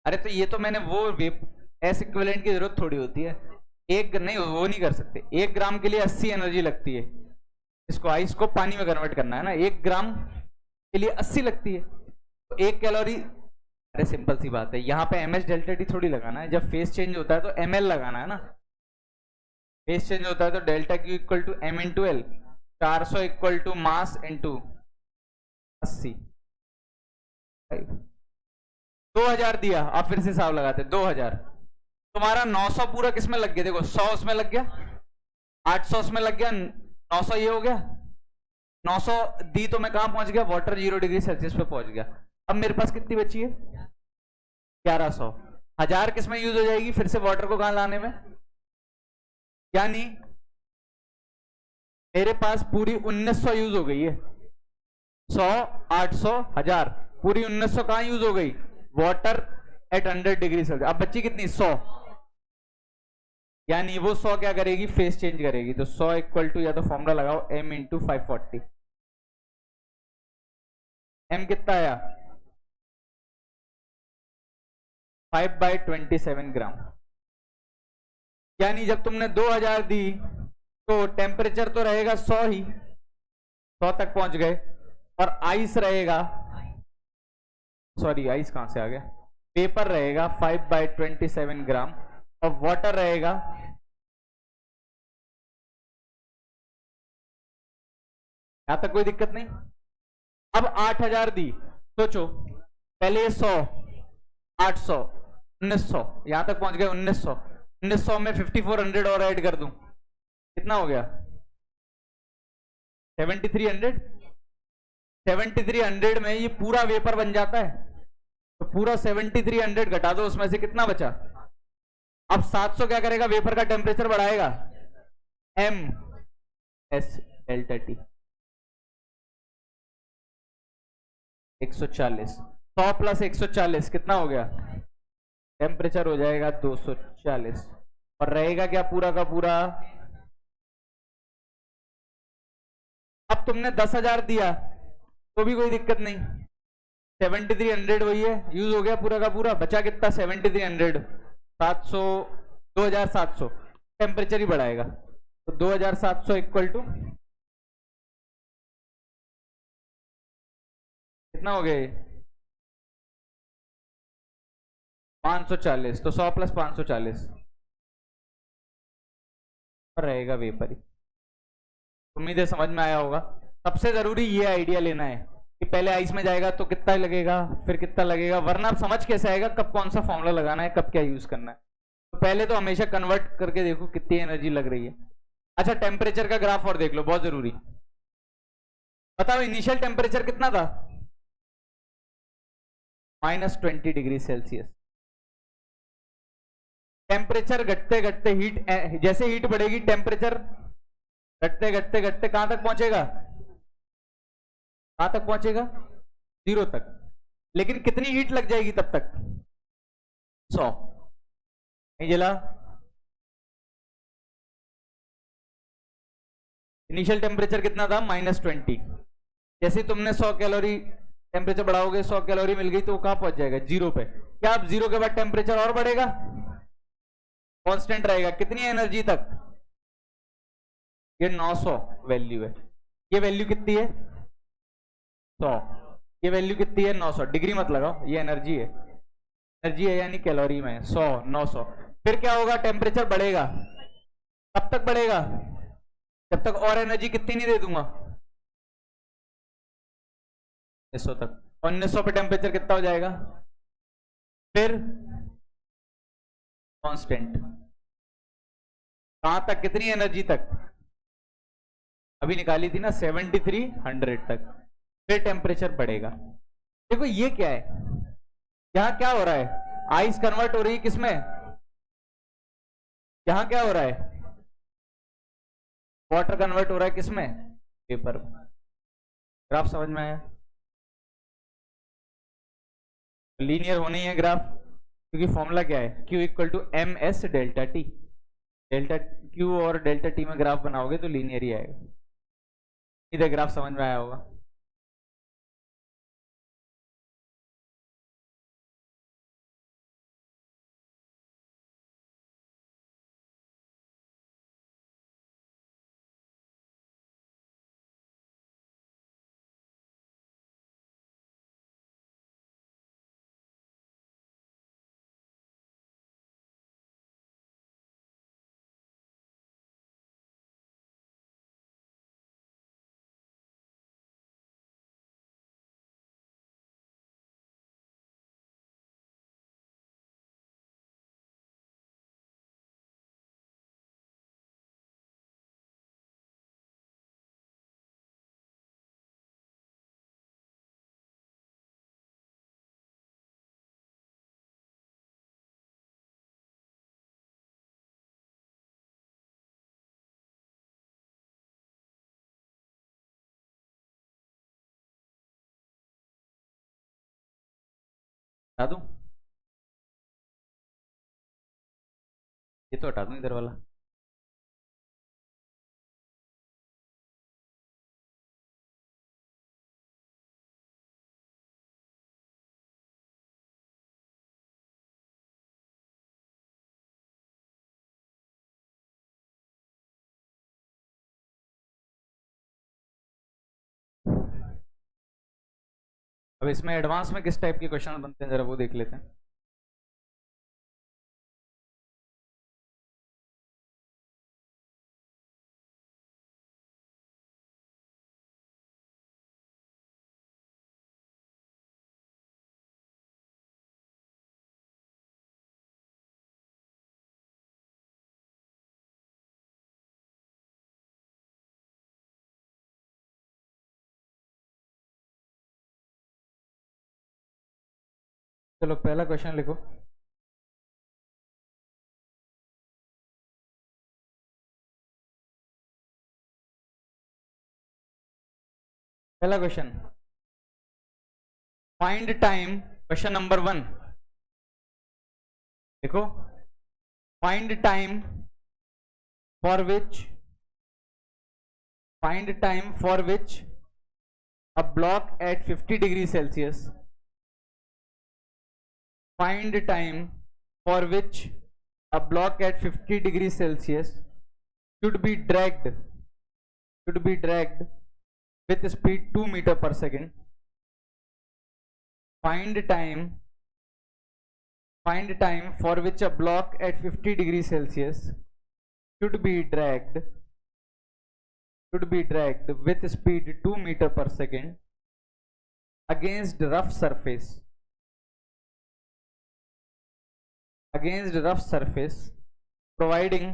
अरे तो ये तो मैंने वो वेप एस इक्विवेलेंट की जरूरत थोड़ी होती है, एक नहीं, वो नहीं कर सकते। 1 ग्राम के लिए 80 एनर्जी लगती है, इसको आइस को पानी में कन्वर्ट करना है ना, 1 ग्राम के लिए 80 लगती है, तो 1 कैलोरी। अरे सिंपल सी बात है, यहाँ पे एम एच डेल्टा टी थोड़ी लगाना है, जब फेस चेंज होता है तो एम एल लगाना है ना, फेस चेंज होता है तो delta Q equal to M into L, 400 equal to mass into 80, 2000 दिया। आप फिर से हिसाब लगाते 2000, तुम्हारा 900 पूरा किसमें लग गया, देखो 100 उसमें लग गया, 800 उसमें लग गया, 900 ये हो गया, 900 दी तो मैं कहां पहुंच गया, वाटर 0 डिग्री सेल्सियस पे पहुंच गया। अब मेरे पास कितनी बची है 1100, 1000 किसमें यूज हो जाएगी फिर से वाटर को कहां लाने में, यानी मेरे पास पूरी 1900 यूज हो गई है, 100 800 1000, पूरी 1900 कहां यूज हो गई, वाटर एट 100 डिग्री सेल्सियस। अब बच्ची कितनी 100, यानी वो 100 क्या करेगी, फेस चेंज करेगी, तो 100 इक्वल टू, या तो फॉर्मूला लगाओ m इंटू 540, m कितना आया 5/27 ग्राम। यानी जब तुमने 2000 दी तो टेम्परेचर तो रहेगा 100 ही, 100 तक पहुंच गए, और आइस रहेगा, सॉरी आइस कहां से आ गया, पेपर रहेगा 5/27 ग्राम, और वाटर रहेगा, यहां तक कोई दिक्कत नहीं। अब 8000 दी, सोचो पहले 100 800 1900, यहां तक पहुंच गए 1900, 1900 में 5400 और ऐड कर दूं, कितना हो गया 7300, 7300 में ये पूरा वेपर बन जाता है, तो पूरा 7300 घटा दो, उसमें से कितना बचा, अब 700 क्या करेगा, वेपर का टेम्परेचर बढ़ाएगा, M S delta T 140, 100 plus 140 कितना हो गया, टेम्परेचर हो जाएगा 240, और रहेगा क्या पूरा का पूरा। अब तुमने 10,000 दिया तो भी कोई दिक्कत नहीं, 7300 वही है, यूज हो गया पूरा का पूरा, बचा कितना 7300, 700, 2700, टेम्परेचर ही बढ़ाएगा, तो 2700 इक्वल टू कितना हो गया, 540, तो 100 प्लस 540, और रहेगा वेपर ही। उम्मीद है समझ में आया होगा। सबसे जरूरी ये आइडिया लेना है कि पहले आइस में जाएगा तो कितना लगेगा, फिर कितना लगेगा, वरना आप समझ कैसे आएगा कब कौन सा फॉर्मूला लगाना है, कब क्या यूज करना है। तो पहले तो हमेशा कन्वर्ट करके देखो कितनी एनर्जी लग रही है। अच्छा, टेम्परेचर का ग्राफ और देख लो, बहुत जरूरी। बताओ इनिशियल टेम्परेचर कितना था? -20 डिग्री सेल्सियस। टेम्परेचर घटते घटते हीट, जैसे हीट बढ़ेगी टेम्परेचर घटते घटते घटते कहां तक पहुंचेगा? कहां तक पहुंचेगा? 0 तक। लेकिन कितनी हीट लग जाएगी तब तक? 100। नहीं जला? इनिशियल टेम्परेचर कितना था? -20। जैसे तुमने 100 कैलोरी टेम्परेचर बढ़ाओगे, 100 कैलोरी मिल गई तो वो कहां पहुंच जाएगा? 0 पे। क्या अब 0 के बाद टेम्परेचर और बढ़ेगा? कांस्टेंट रहेगा। कितनी एनर्जी तक? ये 900 वैल्यू है। ये वैल्यू कितनी है? 100। ये वैल्यू कितनी है? 900। डिग्री मत लगाओ, ये एनर्जी है। एनर्जी है यानी कैलोरी में 100, 900। फिर क्या होगा? टेम्परेचर बढ़ेगा। कब तक बढ़ेगा? जब तक और एनर्जी कितनी नहीं दे दूंगा, 1900 तक। 1900 पे टेम्परेचर कितना हो जाएगा? फिर कांस्टेंट। कहां तक? कितनी एनर्जी तक? अभी निकाली थी ना, 7300 तक। फिर टेम्परेचर बढ़ेगा। देखो ये क्या है, यहां क्या हो रहा है? आइस कन्वर्ट हो रही है किसमें? यहां क्या हो रहा है? वाटर कन्वर्ट हो रहा है किसमें? पेपर। ग्राफ समझ में आया? लीनियर होनी है ग्राफ, क्योंकि फॉर्मूला क्या है? Q equal to M S delta T. Delta Q और डेल्टा टी में ग्राफ बनाओगे तो लीनियर ही आएगा। इधर ग्राफ समझ में आया होगा। हटा दूं? ये तो हटा दूं इधर वाला। अब इसमें एडवांस में किस टाइप के क्वेश्चन बनते हैं जरा वो देख लेते हैं। चलो पहला क्वेश्चन लिखो। पहला question, find time. Question number 1 देखो, find time for which, find time for which a block at 50 degree Celsius, find time for which a block at 50 degrees Celsius should be dragged with speed 2 meter per second. Find time for which a block at 50 degrees Celsius should be dragged with speed 2 meter per second against rough surface providing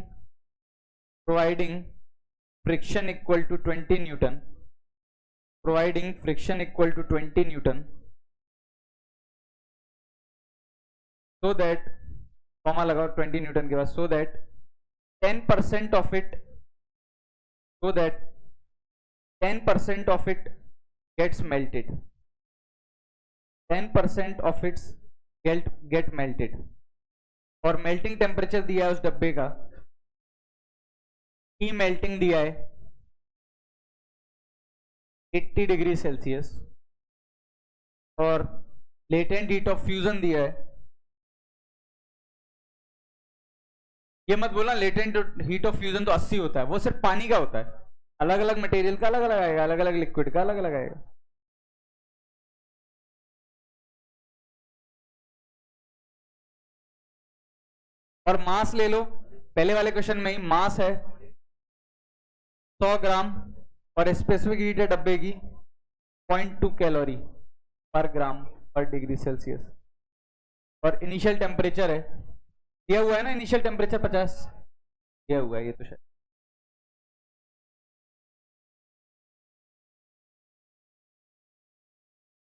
friction equal to 20 newton so that comma लगाओ 20 न्यूटन के बाद so that 10% of it gets melted, 10% of it get melted, और मेल्टिंग टेम्परेचर दिया है उस डब्बे का, ई मेल्टिंग दिया है 80 डिग्री सेल्सियस और लेटेंट हीट ऑफ फ्यूजन दिया है, ये मत बोला लेटेंट हीट ऑफ फ्यूजन तो 80 होता है, वो सिर्फ पानी का होता है, अलग अलग मटेरियल का अलग अलग आएगा, अलग अलग लिक्विड का अलग अलग आएगा। और मास ले लो, पहले वाले क्वेश्चन में ही मास है 100 ग्राम और स्पेसिफिक हीट है डब्बे की 0.2 कैलोरी पर ग्राम पर डिग्री सेल्सियस, और इनिशियल टेम्परेचर है दिया हुआ है ना, इनिशियल टेम्परेचर 50 दिया हुआ है, ये तो शायद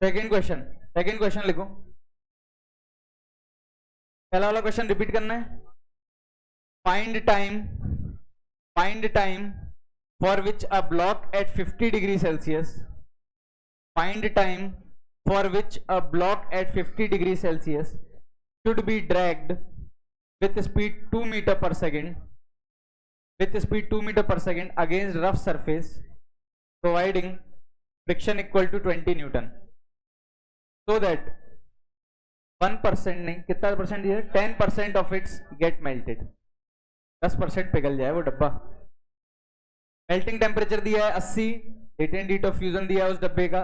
सेकेंड क्वेश्चन लिखो, पहला वाला क्वेश्चन रिपीट करना है। Find time for which a block at 50 degree Celsius, find time for which a block at 50 degree Celsius should be dragged with speed 2 meter per second against rough surface providing friction equal to 20 newton so that 1% नहीं कितना परसेंट दिया है, 10% of it get melted, 10% पिघल जाए वो डब्बा। मेल्टिंग टेम्परेचर दिया है 80, लेटेंट हीट ऑफ फ्यूजन दिया है उस डब्बे का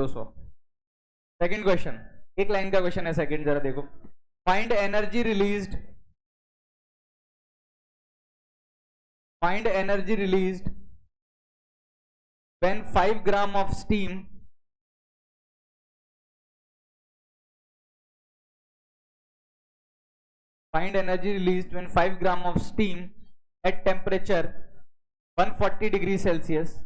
200। सेकंड क्वेश्चन, एक लाइन का क्वेश्चन है, सेकंड जरा देखो। Find energy released when 5 gram of steam at temperature 140 degrees Celsius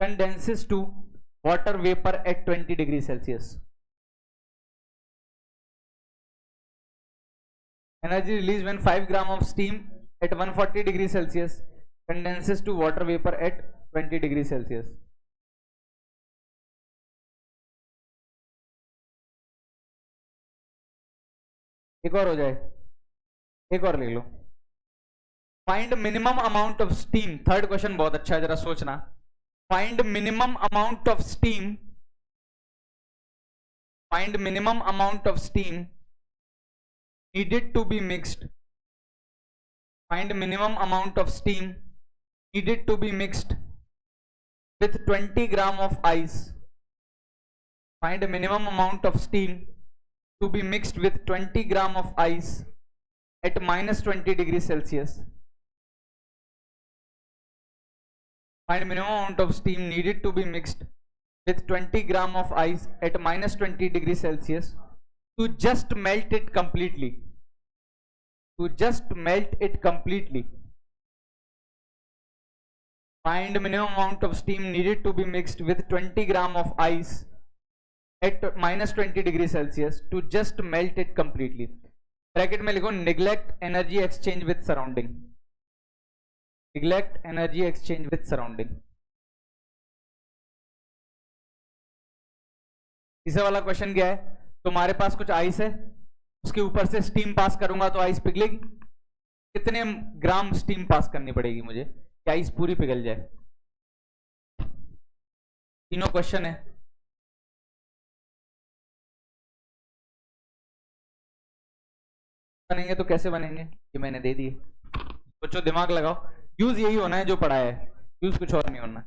condenses to water vapor at 20 degrees Celsius. Energy released when 5 gram of steam at 140 degrees Celsius condenses to water vapor at 20 degrees Celsius. एक और हो जाए, एक और लिख लो। Find minimum amount of steam, third question बहुत अच्छा है, जरा सोचना। Find minimum amount of steam needed to be mixed. Find minimum amount of steam needed to be mixed with 20 gram of ice. Find minimum amount of steam to be mixed with 20 gram of ice at -20 degrees Celsius. Find minimum amount of steam needed to be mixed with 20 gram of ice at -20 degrees Celsius to just melt it completely. Find minimum amount of steam needed to be mixed with 20 gram of ice at -20 degrees Celsius to just melt it completely. Bracket में लिखो neglect energy exchange with surrounding. Neglect energy exchange with surrounding. तीसरा वाला क्वेश्चन क्या है, तुम्हारे पास कुछ आइस है, उसके ऊपर से स्टीम पास करूंगा तो आइस पिघलेगी, कितने ग्राम स्टीम पास करनी पड़ेगी मुझे कि आइस पूरी पिघल जाए? तीनों क्वेश्चन है, बनेंगे तो कैसे बनेंगे ये मैंने दे दिए, बच्चों दिमाग लगाओ, यूज यही होना है जो पढ़ा है, यूज कुछ और नहीं होना।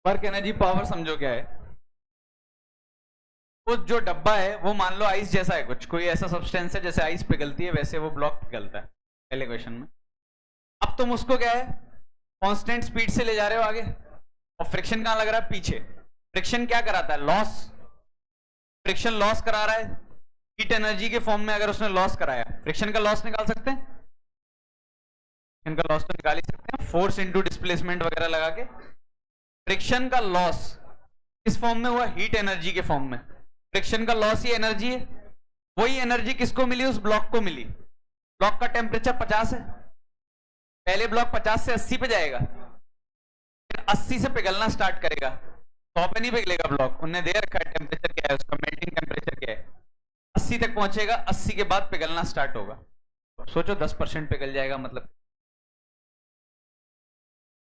वर्क एनर्जी पावर समझो क्या है। वो जो डब्बा है वो मान लो आइस जैसा है, कुछ कोई ऐसा सब्सटेंस है जैसे आइस पिघलती है वैसे वो ब्लॉक पिघलता है पहले क्वेश्चन में। अब तुम उसको क्या है कांस्टेंट स्पीड से ले जा रहे हो आगे, और फ्रिक्शन कहां लग रहा है पीछे। फ्रिक्शन क्या कराता है लॉस, फ्रिक्शन लॉस करा रहा है हीट एनर्जी के फॉर्म में। अगर उसने लॉस कराया, फ्रिक्शन का लॉस निकाल सकते हैं, फ्रिक्शन का लॉस तो निकाल ही सकते हैं फोर्स इनटू डिस्प्लेसमेंट वगैरह लगा के। फ्रिक्शन का लॉस किस फॉर्म में हुआ, हीट एनर्जी के फॉर्म में। फ्रिक्शन का लॉस ही एनर्जी है, वही एनर्जी किसको मिली, उस ब्लॉक को मिली। ब्लॉक का टेम्परेचर 50 है, पहले ब्लॉक 50 से 80 पे जाएगा, फिर 80 से पिघलना स्टार्ट करेगा। 100 पे नहीं पिघलेगा ब्लॉक, उन्हें दे रखा है टेम्परेचर क्या है उसका, मेल्टिंग टेम्परेचर क्या है। 80 तक पहुंचेगा, 80 के बाद पिघलना स्टार्ट होगा। सोचो 10% पिघल जाएगा, मतलब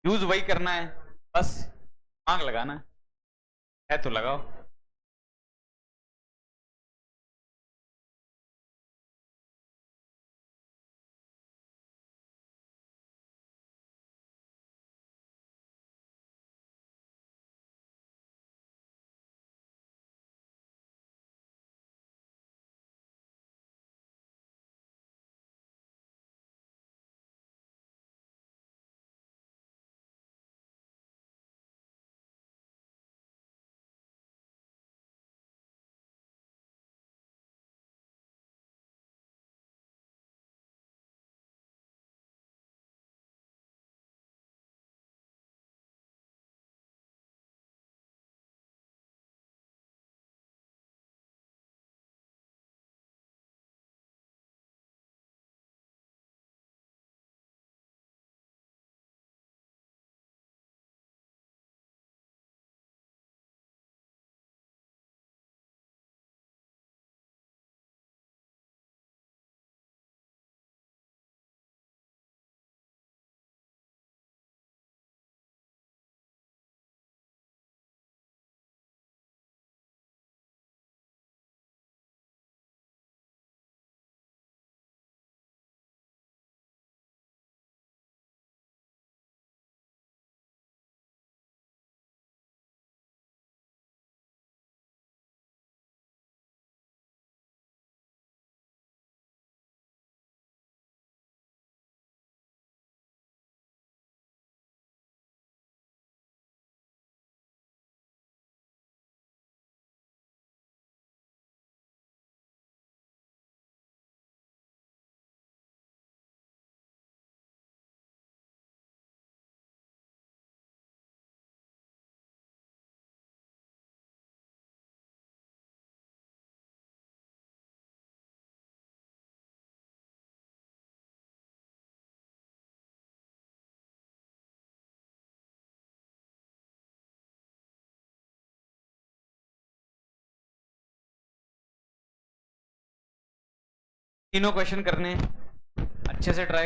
यूज वही करना है, बस आग लगाना है तो लगाओ। तीनों क्वेश्चन करने हैं, अच्छे से ट्राई